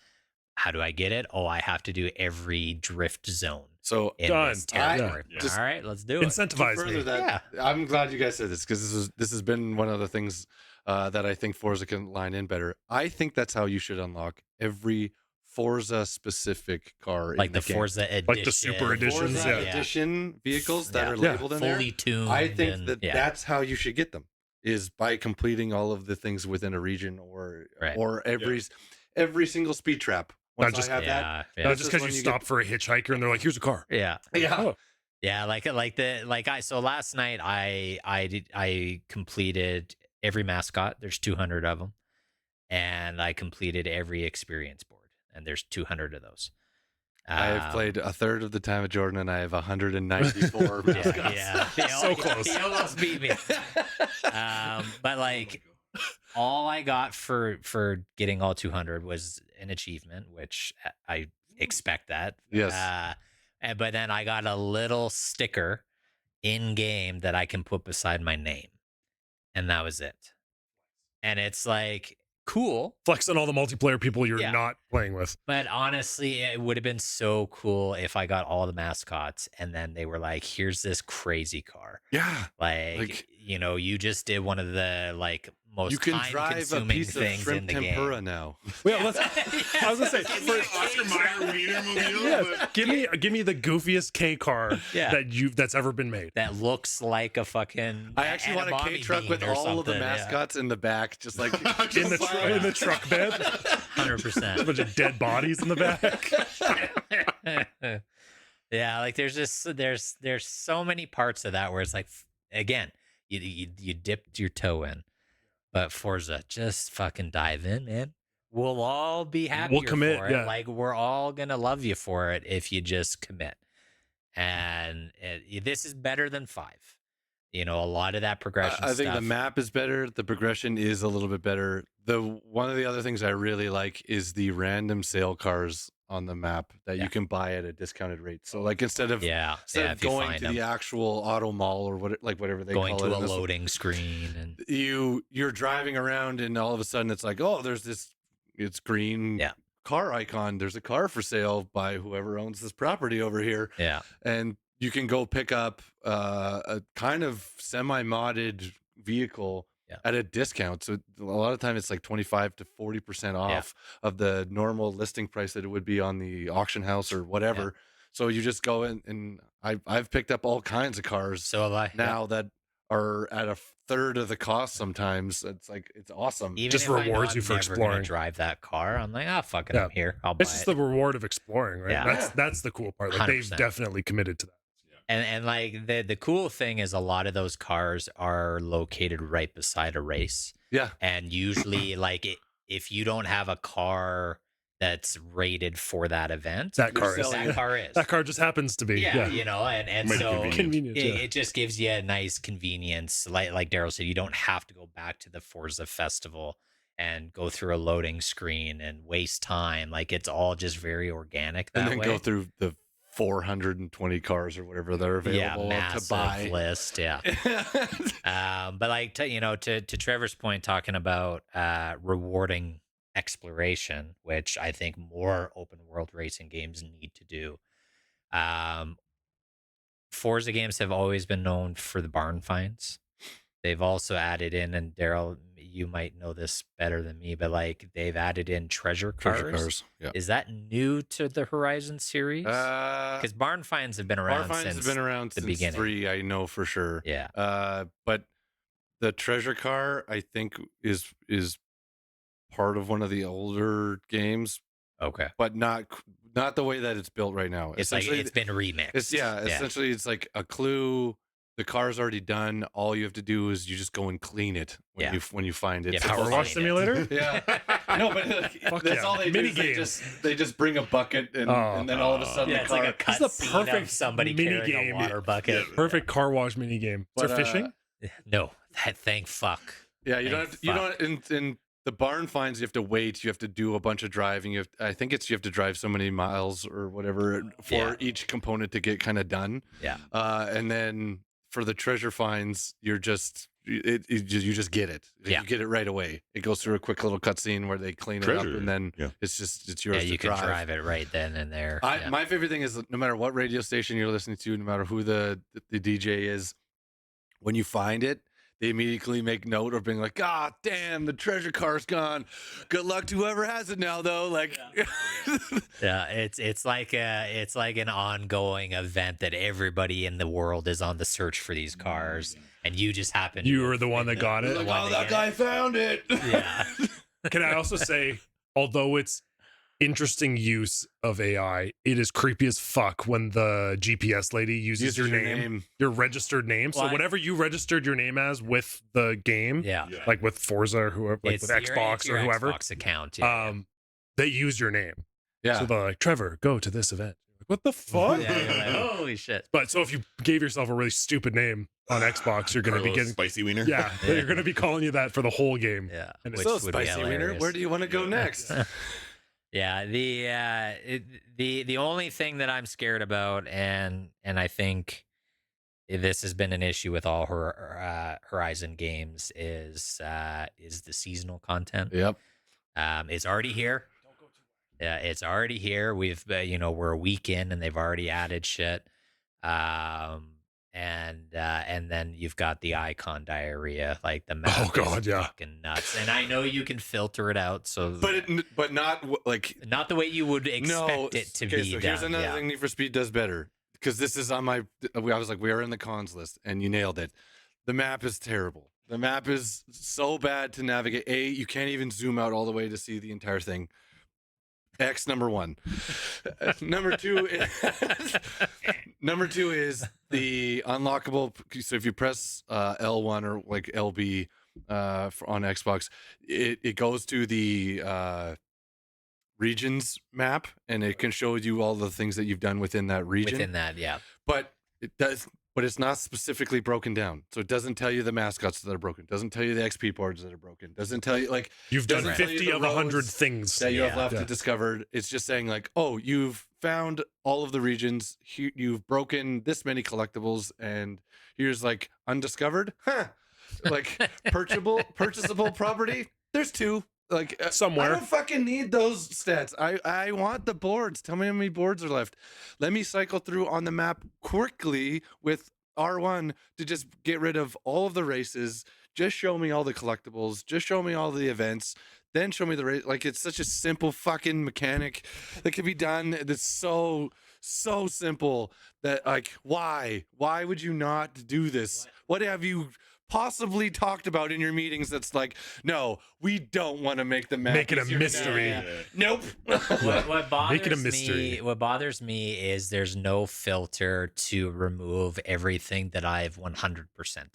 How do I get it? Oh, I have to do every drift zone
So
in
Done.
this territory.
Yeah.
Just
All right, let's do it.
to
Incentivize
further
me.
that, I'm glad you guys said this, because this has been one of the things that I think Forza can line in better. I think that's how you should unlock every Forza specific car,
Like
in
the
game.
Forza edition,
Like the super editions,
Forza
yeah.
edition vehicles that are
Yeah.
labeled in there.
fully tuned.
I think
and-
that
yeah.
that's how you should get them, is by completing all of the things within a region, or
Right.
or every single speed trap. Once
just-
I have that,
yeah,
Not
yeah.
That's
just
just
because
when
you
you
stop for a hitchhiker and they're like, here's a car.
yeah.
yeah,
Oh,
Yeah, so last night I completed every mascot. There's 200 of them, and I completed every experience board, and there's 200 of those.
I have played a third of the time with Jordan, and I have 194 mascots.
Yeah,
So close.
He almost beat me. But like, all I got for getting all 200 was an achievement, which I expect that.
Yes.
But then I got a little sticker in game that I can put beside my name, and that was it. And it's like cool,
flex on all the multiplayer people you're
Yeah.
not playing with.
but honestly, it would have been so cool if I got all the mascots and then they were like, "Here's this crazy car."
Yeah.
Like, you just did one of the like
You can drive a
time-consuming
piece of
things in
shrimp
the
tempura
game.
now.
Well, I was gonna say,
Oscar Mayer Wienermobile.
yeah, give me the goofiest K car
Yeah.
that's ever been made.
That looks like a fucking.
I actually want a
edamame
K truck
bean
with
or
all of the
something, yeah.
mascots in the back, just like
In the truck bed,
100%.
a bunch of dead bodies in the back.
Yeah, like there's so many parts of that where it's like, again, you dipped your toe in, but Forza, just fucking dive in, man. We'll all be happy
commit,
for it.
yeah.
Like we're all gonna love you for it if you just commit. And this is better than 5. You know, a lot of that progression.
I think the
stuff-
map is better. The progression is a little bit better. One of the other things I really like is the random sale cars on the map that
Yeah.
you can buy at a discounted rate. So like instead of
if you
going
find
to
them,
the actual auto mall or whatever they
going
call
to
it,
a
in this one,
loading screen and
you're driving around and all of a sudden it's like, oh, there's this it's green
Yeah.
car icon. There's a car for sale by whoever owns this property over here.
yeah.
And you can go pick up a kind of semi-modded vehicle
Yeah.
at a discount. So a lot of time it's like 25 to 40% off of the normal listing price that it would be on the auction house or whatever. So you just go in, and I've picked up all kinds of cars
So have I.
now that are at a third of the cost sometimes. It's like, it's awesome.
Even
Just
if I know
rewards
I'm
you for
never gonna
exploring.
drive that car, I'm like, oh fuck it,
Yeah.
I'm here. I'll buy
It's just
it.
the reward of exploring, right?
Yeah.
That's the cool part. Like they've
100%.
definitely committed to that.
And like the cool thing is a lot of those cars are located right beside a race,
Yeah.
and usually if you don't have a car that's rated for that event,
That car is.
selling
that car is.
That car just happens to be.
Yeah, you know, and
Mighty
so
convenient.
Convenience. Yeah.
it just gives you a nice convenience. Like Daryl said, you don't have to go back to the Forza Festival and go through a loading screen and waste time. Like it's all just very organic that
And then
way.
go through the 420 cars or whatever that are available to
massive
buy.
list. Yeah. But like to Trevor's point, talking about rewarding exploration, which I think more open world racing games need to do. Forza games have always been known for the barn finds. They've also added in, and Daryl, you might know this better than me, but like they've added in treasure cars.
Treasure cars. Yeah.
Is that new to the Horizon series?
Because
Because barn finds have been around
Finds
since
has been around
the
since
beginning.
3, I know for sure.
Yeah.
But the treasure car, I think, is part of one of the older games,
Okay.
but not the way that it's built right now.
It's like
Essentially,
it's been remixed.
essentially it's like a clue. The car's already done. All you have to do is you just go and clean it when you find it.
Yeah,
So
Power
Find
wash
it.
simulator?
Yeah. No, but
Fuck
that's
yeah.
all they do.
Mini
Is they
games.
just bring a bucket and then all of a sudden
Yeah,
the
it's
car.
like a
This is the
cutscene of
perfect
somebody
mini
carrying
game.
a water bucket.
Perfect car wash mini game. Is
But,
there fishing?
No, thank fuck.
Yeah, you
Thank
don't. You don't. In the barn finds, you have to wait. You have to do a bunch of driving. I think you have to drive so many miles or whatever for
Yeah.
each component to get kind of done.
Yeah.
And then for the treasure finds, you just get it.
Yeah.
You get it right away. It goes through a quick little cutscene where they clean it up,
Treasure,
and then
yeah.
it's yours
Yeah,
to
you can
drive.
drive it right then and there. Yeah.
My favorite thing is no matter what radio station you're listening to, no matter who the DJ is, when you find it, they immediately make note of being like, "God damn, the treasure car's gone. Good luck to whoever has it now, though." Like,
Yeah, it's like an ongoing event that everybody in the world is on the search for these cars, and you just happen.
You
to
were the one that got it?
like,
one
"Oh,
to
that
get
guy
it.
found it."
Yeah,
Can I also say, although it's interesting use of AI, it is creepy as fuck when the GPS lady uses your name, your registered name.
Well,
So whatever you registered your name as with the game,
yeah.
like with Forza or whoever, like
It's
with Xbox
your
or whoever,
Xbox account. Yeah,
they use your name.
Yeah.
So they're like, Trevor, go to this event. Like, what the fuck?
yeah. You're like, holy shit.
But so if you gave yourself a really stupid name on Xbox, you're going to be
Carlos
getting,
spicy wiener.
yeah, you're going to be calling you that for the whole game.
Yeah,
And
which
So
would be
spicy wiener,
hilarious.
where do you want to go next?
Yeah, the only thing that I'm scared about, and I think this has been an issue with all her Horizon games, is the seasonal content.
Yep.
It's already here. Yeah, it's already here. We're a week in, and they've already added shit. and then you've got the icon diarrhea, like the map.
Oh God,
is
yeah.
fucking nuts. And I know you can filter it out, so
but not like
not the way you would expect it to be
so
done.
here's another thing Need for Speed does better, because this is on my. I was like, we are in the cons list, and you nailed it. The map is terrible. The map is so bad to navigate. You can't even zoom out all the way to see the entire thing. X number one. Number two is the unlockable. So if you press L1 or like LB on Xbox, it goes to the regions map, and it can show you all the things that you've done within that region.
Within that, yeah.
But it's not specifically broken down. So it doesn't tell you the mascots that are broken. Doesn't tell you the XP boards that are broken. Doesn't tell you like
You've done
doesn't tell you
50
the
of 100
roads
things.
that you have
Yeah.
left to discover. It's just saying like, oh, you've found all of the regions. You've broken this many collectibles, and here's like undiscovered, like purchasable property. There's 2. Like
Somewhere.
I don't fucking need those stats. I want the boards. Tell me how many boards are left. Let me cycle through on the map quickly with R1 to just get rid of all of the races. Just show me all the collectibles. Just show me all the events. Then show me the race. Like, it's such a simple fucking mechanic that can be done. That's so simple that like, why would you not do this? What have you possibly talked about in your meetings that's like, no, we don't want to make the map
Make it a
easier to
mystery.
navigate. Nope.
What
Make it a
bothers
mystery.
me, what bothers me is there's no filter to remove everything that I've 100%ed.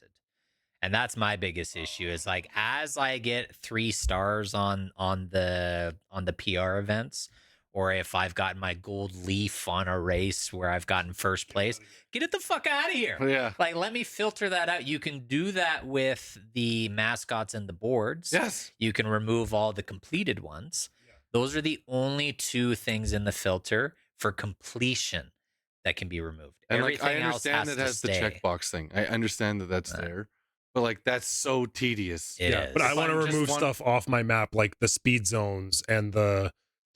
And that's my biggest issue is like, as I get 3 stars on the PR events, or if I've gotten my gold leaf on a race where I've gotten first place, get it the fuck out of here.
Yeah.
Like, let me filter that out. You can do that with the mascots and the boards.
Yes.
You can remove all the completed ones. Those are the only 2 things in the filter for completion that can be removed.
And like,
Everything
I
else
understand
has
it
to
has the
stay.
checkbox thing. I understand that that's there, but like, that's so tedious.
It
Yeah,
is.
but I
If
want to
I'm just
remove
one-
stuff off my map, like the speed zones and the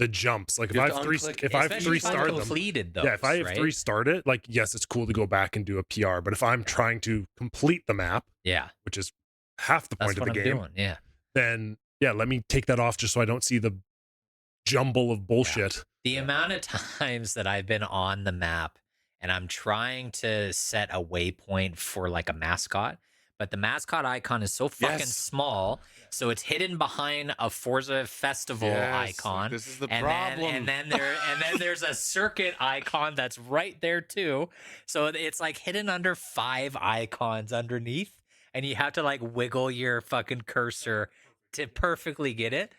jumps. Like if
You
I
have
have
to
3,
unclick-
if I have
Especially
3
if I've
starred them,
completed those,
yeah, if I have
right?
3 started, like yes, it's cool to go back and do a PR. But if I'm trying to complete the map,
Yeah,
which is half the
that's
point
what
of the
I'm
game,
doing. Yeah.
then yeah, let me take that off just so I don't see the jumble of bullshit.
The amount of times that I've been on the map and I'm trying to set a waypoint for like a mascot, but the mascot icon is so fucking
Yes.
small, so it's hidden behind a Forza Festival
Yes,
icon.
this is the
and
problem.
then there's a circuit icon that's right there too. So it's like hidden under 5 icons underneath, and you have to like wiggle your fucking cursor to perfectly get it.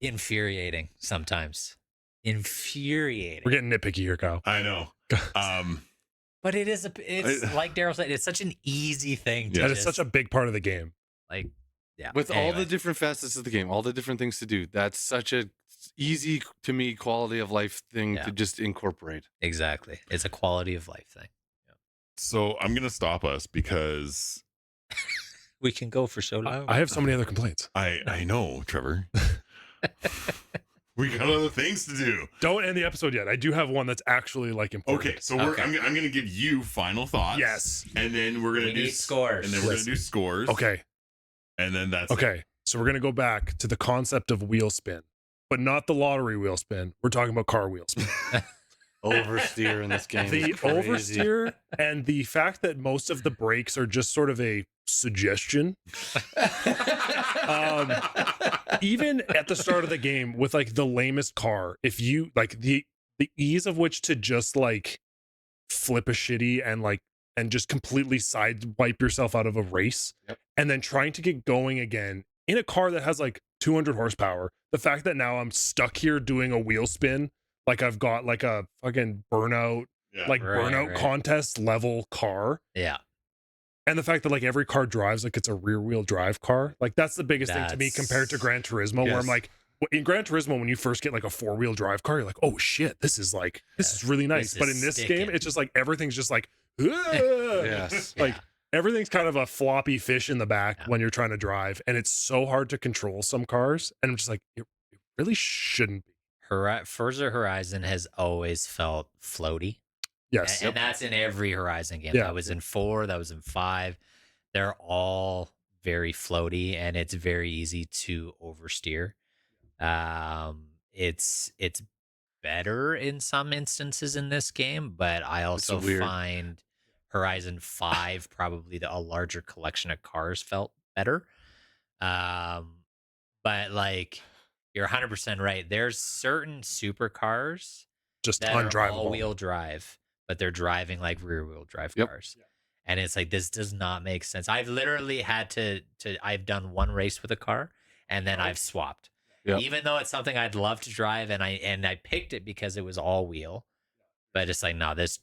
Infuriating sometimes. Infuriating.
We're getting nitpicky here, Kyle.
I know.
But it's like Daryl said, it's such an easy thing to
Yeah.
That is such a big part of the game.
like, yeah.
With all
Anyway.
the different facets of the game, all the different things to do, that's such a easy to me quality of life thing
Yeah.
to just incorporate.
Exactly. It's a quality of life thing.
So I'm gonna stop us because
We can go for so long.
I have so many other complaints.
I know, Trevor. We got other things to do.
Don't end the episode yet. I do have one that's actually like important.
Okay, so
Okay.
I'm gonna give you final thoughts.
Yes.
And then we're gonna
We
do
need scores.
And then we're
Yes.
gonna do scores.
Okay.
And then that's it.
Okay. So we're gonna go back to the concept of wheel spin, but not the lottery wheel spin. We're talking about car wheel spin.
Oversteer in this game.
The
is crazy.
oversteer and the fact that most of the brakes are just sort of a suggestion. Even at the start of the game with like the lamest car, if you like the ease of which to just like flip a shitty and just completely side wipe yourself out of a race,
Yep.
and then trying to get going again in a car that has like 200 horsepower. The fact that now I'm stuck here doing a wheel spin, like I've got like a fucking burnout,
Yeah.
like
Right,
burnout
right.
contest level car.
Yeah.
And the fact that like every car drives like it's a rear wheel drive car, like that's the biggest thing to me
That's-
compared to Gran Turismo, where I'm
Yes.
like, in Gran Turismo, when you first get like a 4-wheel drive car, you're like, oh shit, this is really nice.
This
But
is
in this
sticking.
game, it's just like everything's just like,
Yes.
like
Yeah.
everything's kind of a floppy fish in the back
Yeah.
when you're trying to drive, and it's so hard to control some cars. And I'm just like, it really shouldn't be.
Forza Horizon has always felt floaty.
Yes.
And that's in every Horizon game.
Yeah.
That was in 4, that was in 5. They're all very floaty, and it's very easy to oversteer. It's better in some instances in this game, but I also
weird.
find Horizon 5 probably a larger collection of cars felt better. But like, you're 100% right. There's certain supercars
Just
that are
undrivable.
all-wheel drive, but they're driving like rear-wheel drive
Yep.
cars. And it's like, this does not make sense. I've literally had to I've done one race with a car, and then I've swapped.
Yep.
Even though it's something I'd love to drive, and I picked it because it was all-wheel. But it's like, no, this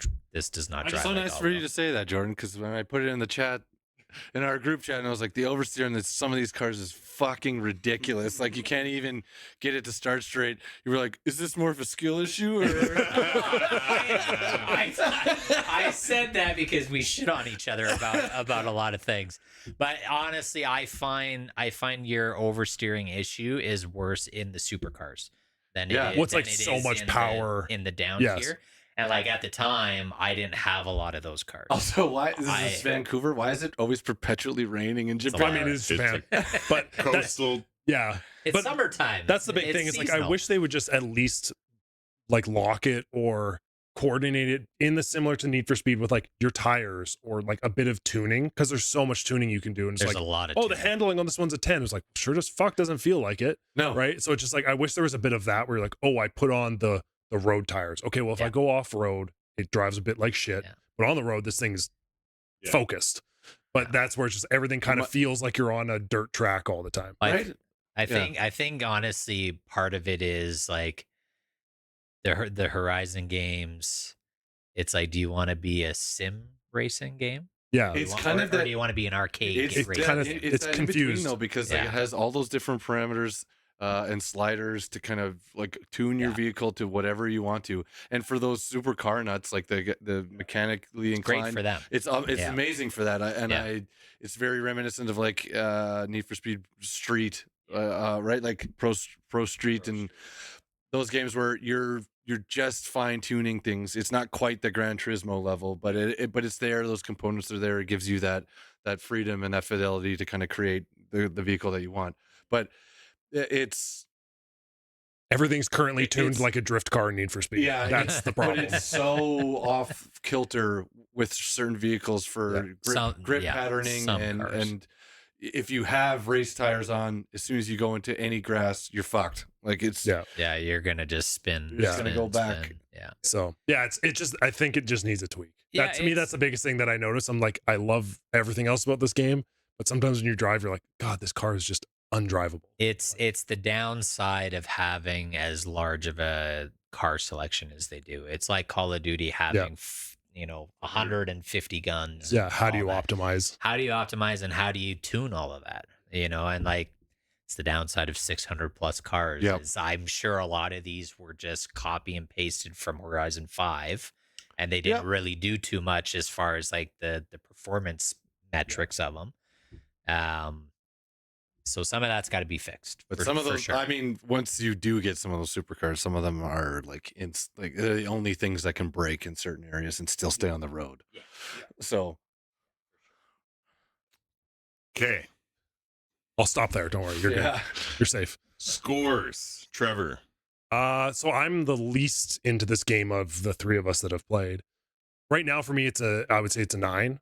does not drive.
It's so
like
nice for you
all-wheel.
to say that, Jordan, because when I put it in the chat, in our group chat, and I was like, the oversteer in some of these cars is fucking ridiculous. Like, you can't even get it to start straight. You were like, is this more of a skill issue? Or...
I said that because we shit on each other about a lot of things. But honestly, I find your oversteering issue is worse in the supercars than
Yeah.
it is.
What's
than
like
it
so
is
much
in
power.
in the down
Yes.
tier. And like at the time, I didn't have a lot of those cars.
Also, why this is Vancouver? Why is it always perpetually raining in
a
Japan?
lot.
I mean, it is
It's
Japan, but that,
Coastal.
yeah,
It's
but
summertime.
that's the big
It's
thing. Is like, I
seasonal.
wish they would just at least like lock it or coordinate it in the similar to Need for Speed with like your tires or like a bit of tuning, because there's so much tuning you can do. And it's
There's
like,
a lot of
oh, the
tuning.
handling on this one's a 10. It's like, sure as fuck doesn't feel like it,
No,
right? So it's just like, I wish there was a bit of that where you're like, oh, I put on the road tires. Okay, well, if I
Yeah.
go off road, it drives a bit like shit.
Yeah.
But on the road, this thing's
Yeah.
focused. But that's where it's just everything kind of feels like you're on a dirt track all the time.
right?
I think honestly, part of it is like the Horizon games. It's like, do you want to be a sim racing game?
Yeah.
It's
Or-
kind of
or
that.
do you want to be an arcade
It's
racing
kind of-
game?
it's
that in between,
confused.
though, because like,
Yeah.
it has all those different parameters and sliders to kind of like tune your
Yeah.
vehicle to whatever you want to. And for those super car nuts, like the mechanically
It's great
inclined,
for them.
it's
Yeah.
amazing for that.
Yeah.
It's very reminiscent of like Need for Speed Street, right? Like Pro Street and those games where you're just fine tuning things. It's not quite the Gran Turismo level, but but it's there. Those components are there. It gives you that freedom and that fidelity to kind of create the vehicle that you want. But it's
Everything's currently tuned
it's-
like a drift car in Need for Speed.
yeah,
That's the
but
problem.
it's so off kilter with certain vehicles for grip
Yeah,
patterning
some
and
cars.
if you have race tires on, as soon as you go into any grass, you're fucked. Like it's
Yeah.
Yeah, you're gonna just spin.
You're just
gonna
go back.
spin. Yeah.
So yeah, it just, I think it just needs a tweak.
Yeah,
That to me, that's the biggest thing that I notice. I'm like, I love everything else about this game, but sometimes when you drive, you're like, God, this car is just undrivable.
It's the downside of having as large of a car selection as they do. It's like Call of Duty having 150 guns.
Yeah.
and
How do
all
you
that.
optimize?
How do you optimize and how do you tune all of that? And like, it's the downside of 600 plus cars.
Yep.
Is I'm sure a lot of these were just copy and pasted from Horizon 5, and they didn't
Yep.
really do too much as far as like the performance metrics of them. So some of that's got to be fixed.
But
for-
some of
for
those,
sure.
I mean, once you do get some of those supercars, some of them are like they're the only things that can break in certain areas and still stay on the road.
Yeah.
So
Okay.
I'll stop there. Don't worry. You're good.
yeah,
You're safe.
Scores. Trevor.
So I'm the least into this game of the three of us that have played. Right now, for me, I would say it's a 9.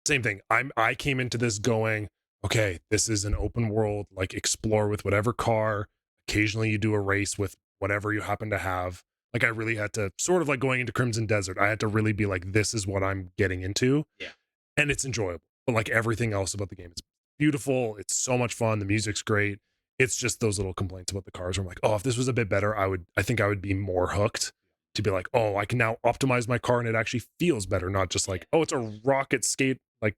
Same thing. I came into this going, okay, this is an open world, like explore with whatever car. Occasionally you do a race with whatever you happen to have. Like I really had to sort of like going into Crimson Desert. I had to really be like, this is what I'm getting into.
Yeah.
And it's enjoyable. But like everything else about the game, it's beautiful. It's so much fun. The music's great. It's just those little complaints about the cars where I'm like, oh, if this was a bit better, I think I would be more hooked to be like, oh, I can now optimize my car and it actually feels better. Not just like, oh, it's a rocket skate, like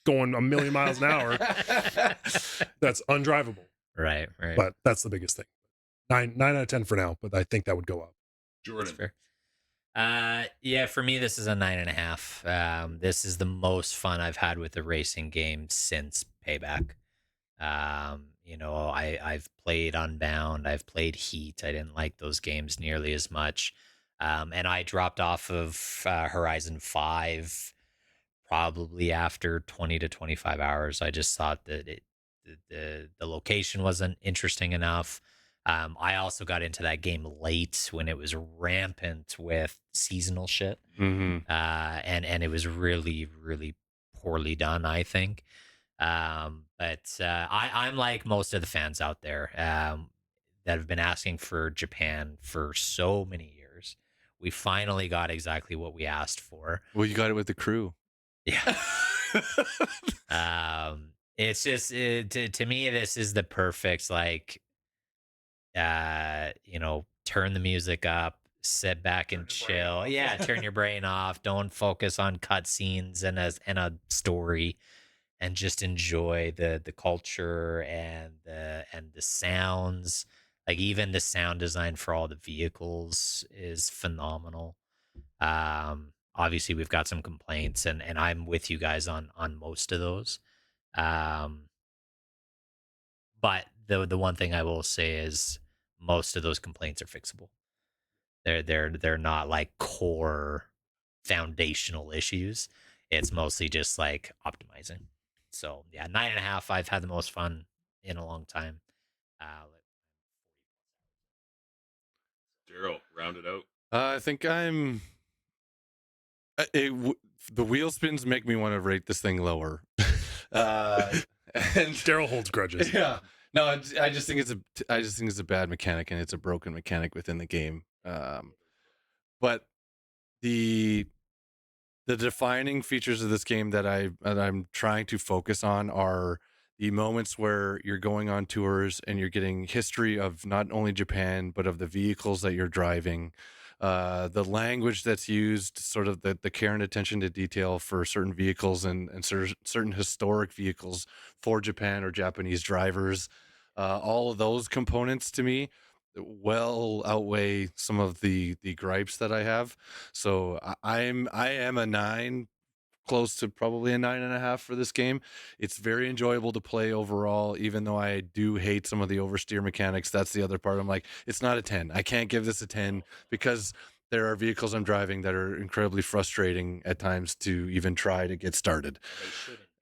going a million miles an hour. That's undrivable.
Right.
But that's the biggest thing. 9 out of 10 for now, but I think that would go up.
That's
Jordan.
fair. Yeah, for me, this is a 9.5. This is the most fun I've had with a racing game since Payback. I've played Unbound, I've played Heat. I didn't like those games nearly as much. And I dropped off of Horizon 5 probably after 20 to 25 hours. I just thought that the location wasn't interesting enough. I also got into that game late when it was rampant with seasonal shit. And it was really, really poorly done, I think. But I'm like most of the fans out there that have been asking for Japan for so many years. We finally got exactly what we asked for.
Well, you got it with the crew.
Yeah. It's just to me, this is the perfect, like, turn the music up, sit back and chill. Yeah, turn your brain off. Don't focus on cutscenes and a story, and just enjoy the culture and the sounds. Like, even the sound design for all the vehicles is phenomenal. Obviously we've got some complaints, and I'm with you guys on most of those. But the one thing I will say is most of those complaints are fixable. They're not like core foundational issues. It's mostly just like optimizing. So yeah, 9.5. I've had the most fun in a long time.
Daryl, round it out.
I think I'm. The wheel spins make me want to rate this thing lower. And
Daryl holds grudges.
yeah, no, I just think it's a bad mechanic, and it's a broken mechanic within the game. But the defining features of this game that I'm trying to focus on are the moments where you're going on tours and you're getting history of not only Japan but of the vehicles that you're driving, the language that's used, sort of the care and attention to detail for certain vehicles and certain historic vehicles for Japan or Japanese drivers. All of those components to me well outweigh some of the gripes that I have. So I am a 9, close to probably a 9.5 for this game. It's very enjoyable to play overall, even though I do hate some of the oversteer mechanics. That's the other part. I'm like, it's not a 10. I can't give this a 10 because there are vehicles I'm driving that are incredibly frustrating at times to even try to get started.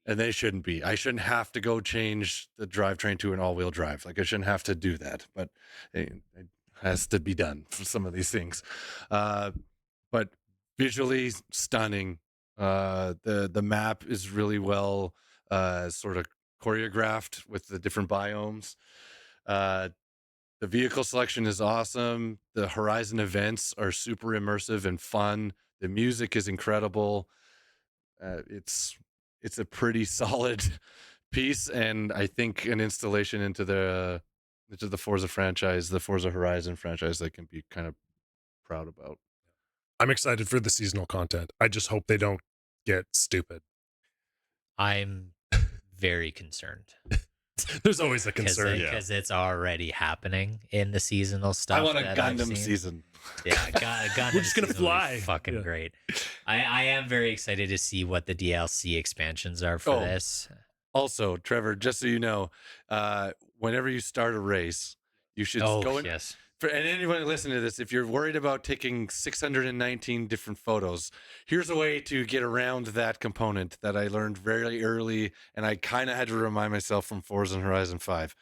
And they shouldn't be. I shouldn't have to go change the drivetrain to an all-wheel drive. Like, I shouldn't have to do that, but it has to be done for some of these things. But visually stunning. The map is really well sort of choreographed with the different biomes. The vehicle selection is awesome. The Horizon events are super immersive and fun. The music is incredible. It's a pretty solid piece, and I think an installation into the Forza franchise, the Forza Horizon franchise, they can be kind of proud about.
I'm excited for the seasonal content. I just hope they don't get stupid.
I'm very concerned.
There's always a concern.
Because it's already happening in the seasonal stuff.
I want a Gundam season.
Yeah, Gundam.
We're just gonna fly.
Fucking great. I am very excited to see what the DLC expansions are for this.
Also, Trevor, just so you know, whenever you start a race, you should go in.
Yes.
And anyone listening to this, if you're worried about taking 619 different photos, here's a way to get around that component that I learned very early, and I kind of had to remind myself from Forza and Horizon 5.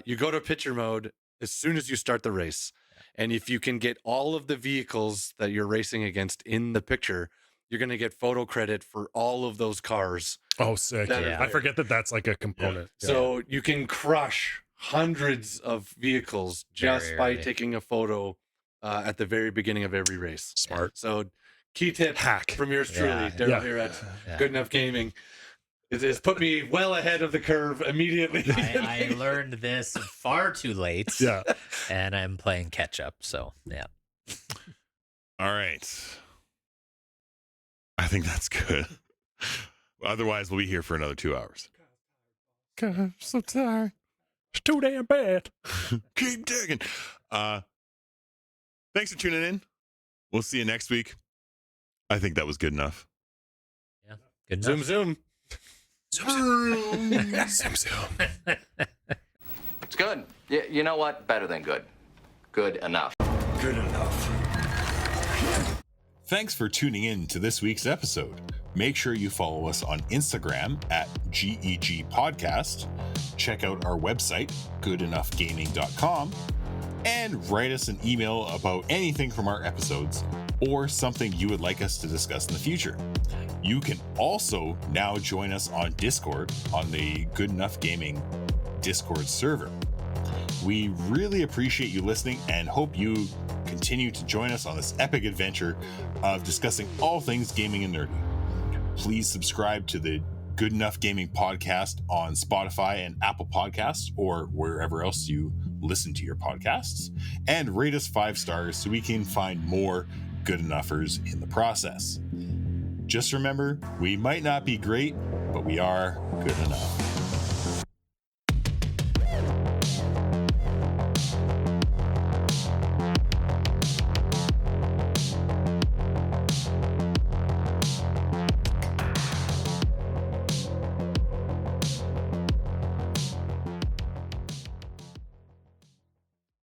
You go to picture mode as soon as you start the race, and if you can get all of the vehicles that you're racing against in the picture, you're going to get photo credit for all of those cars.
Oh, sick. I forget that that's like a component.
Yeah. So you can crush hundreds of vehicles just by taking a photo at the very beginning of every race.
Smart.
So key tip
hack
from yours truly, Daryl here at Good Enough Gaming. It's put me well ahead of the curve immediately.
I learned this far too late.
Yeah.
And I'm playing catch up. So yeah.
All right. I think that's good. Otherwise, we'll be here for another 2 hours.
God, I'm so tired. It's too damn bad.
Keep digging. Thanks for tuning in. We'll see you next week. I think that was good enough.
Yeah. Good
Zoom,
enough.
zoom.
Zoom, zoom. Zoom.
It's good. You know what? Better than good. Good enough.
Good enough.
Thanks for tuning in to this week's episode. Make sure you follow us on Instagram at GEG Podcast. Check out our website, goodenoughgaming.com, and write us an email about anything from our episodes or something you would like us to discuss in the future. You can also now join us on Discord on the Good Enough Gaming Discord server. We really appreciate you listening and hope you continue to join us on this epic adventure of discussing all things gaming and nerdy. Please subscribe to the Good Enough Gaming podcast on Spotify and Apple Podcasts or wherever else you listen to your podcasts, and rate us 5 stars so we can find more good enoughers in the process. Just remember, we might not be great, but we are good enough.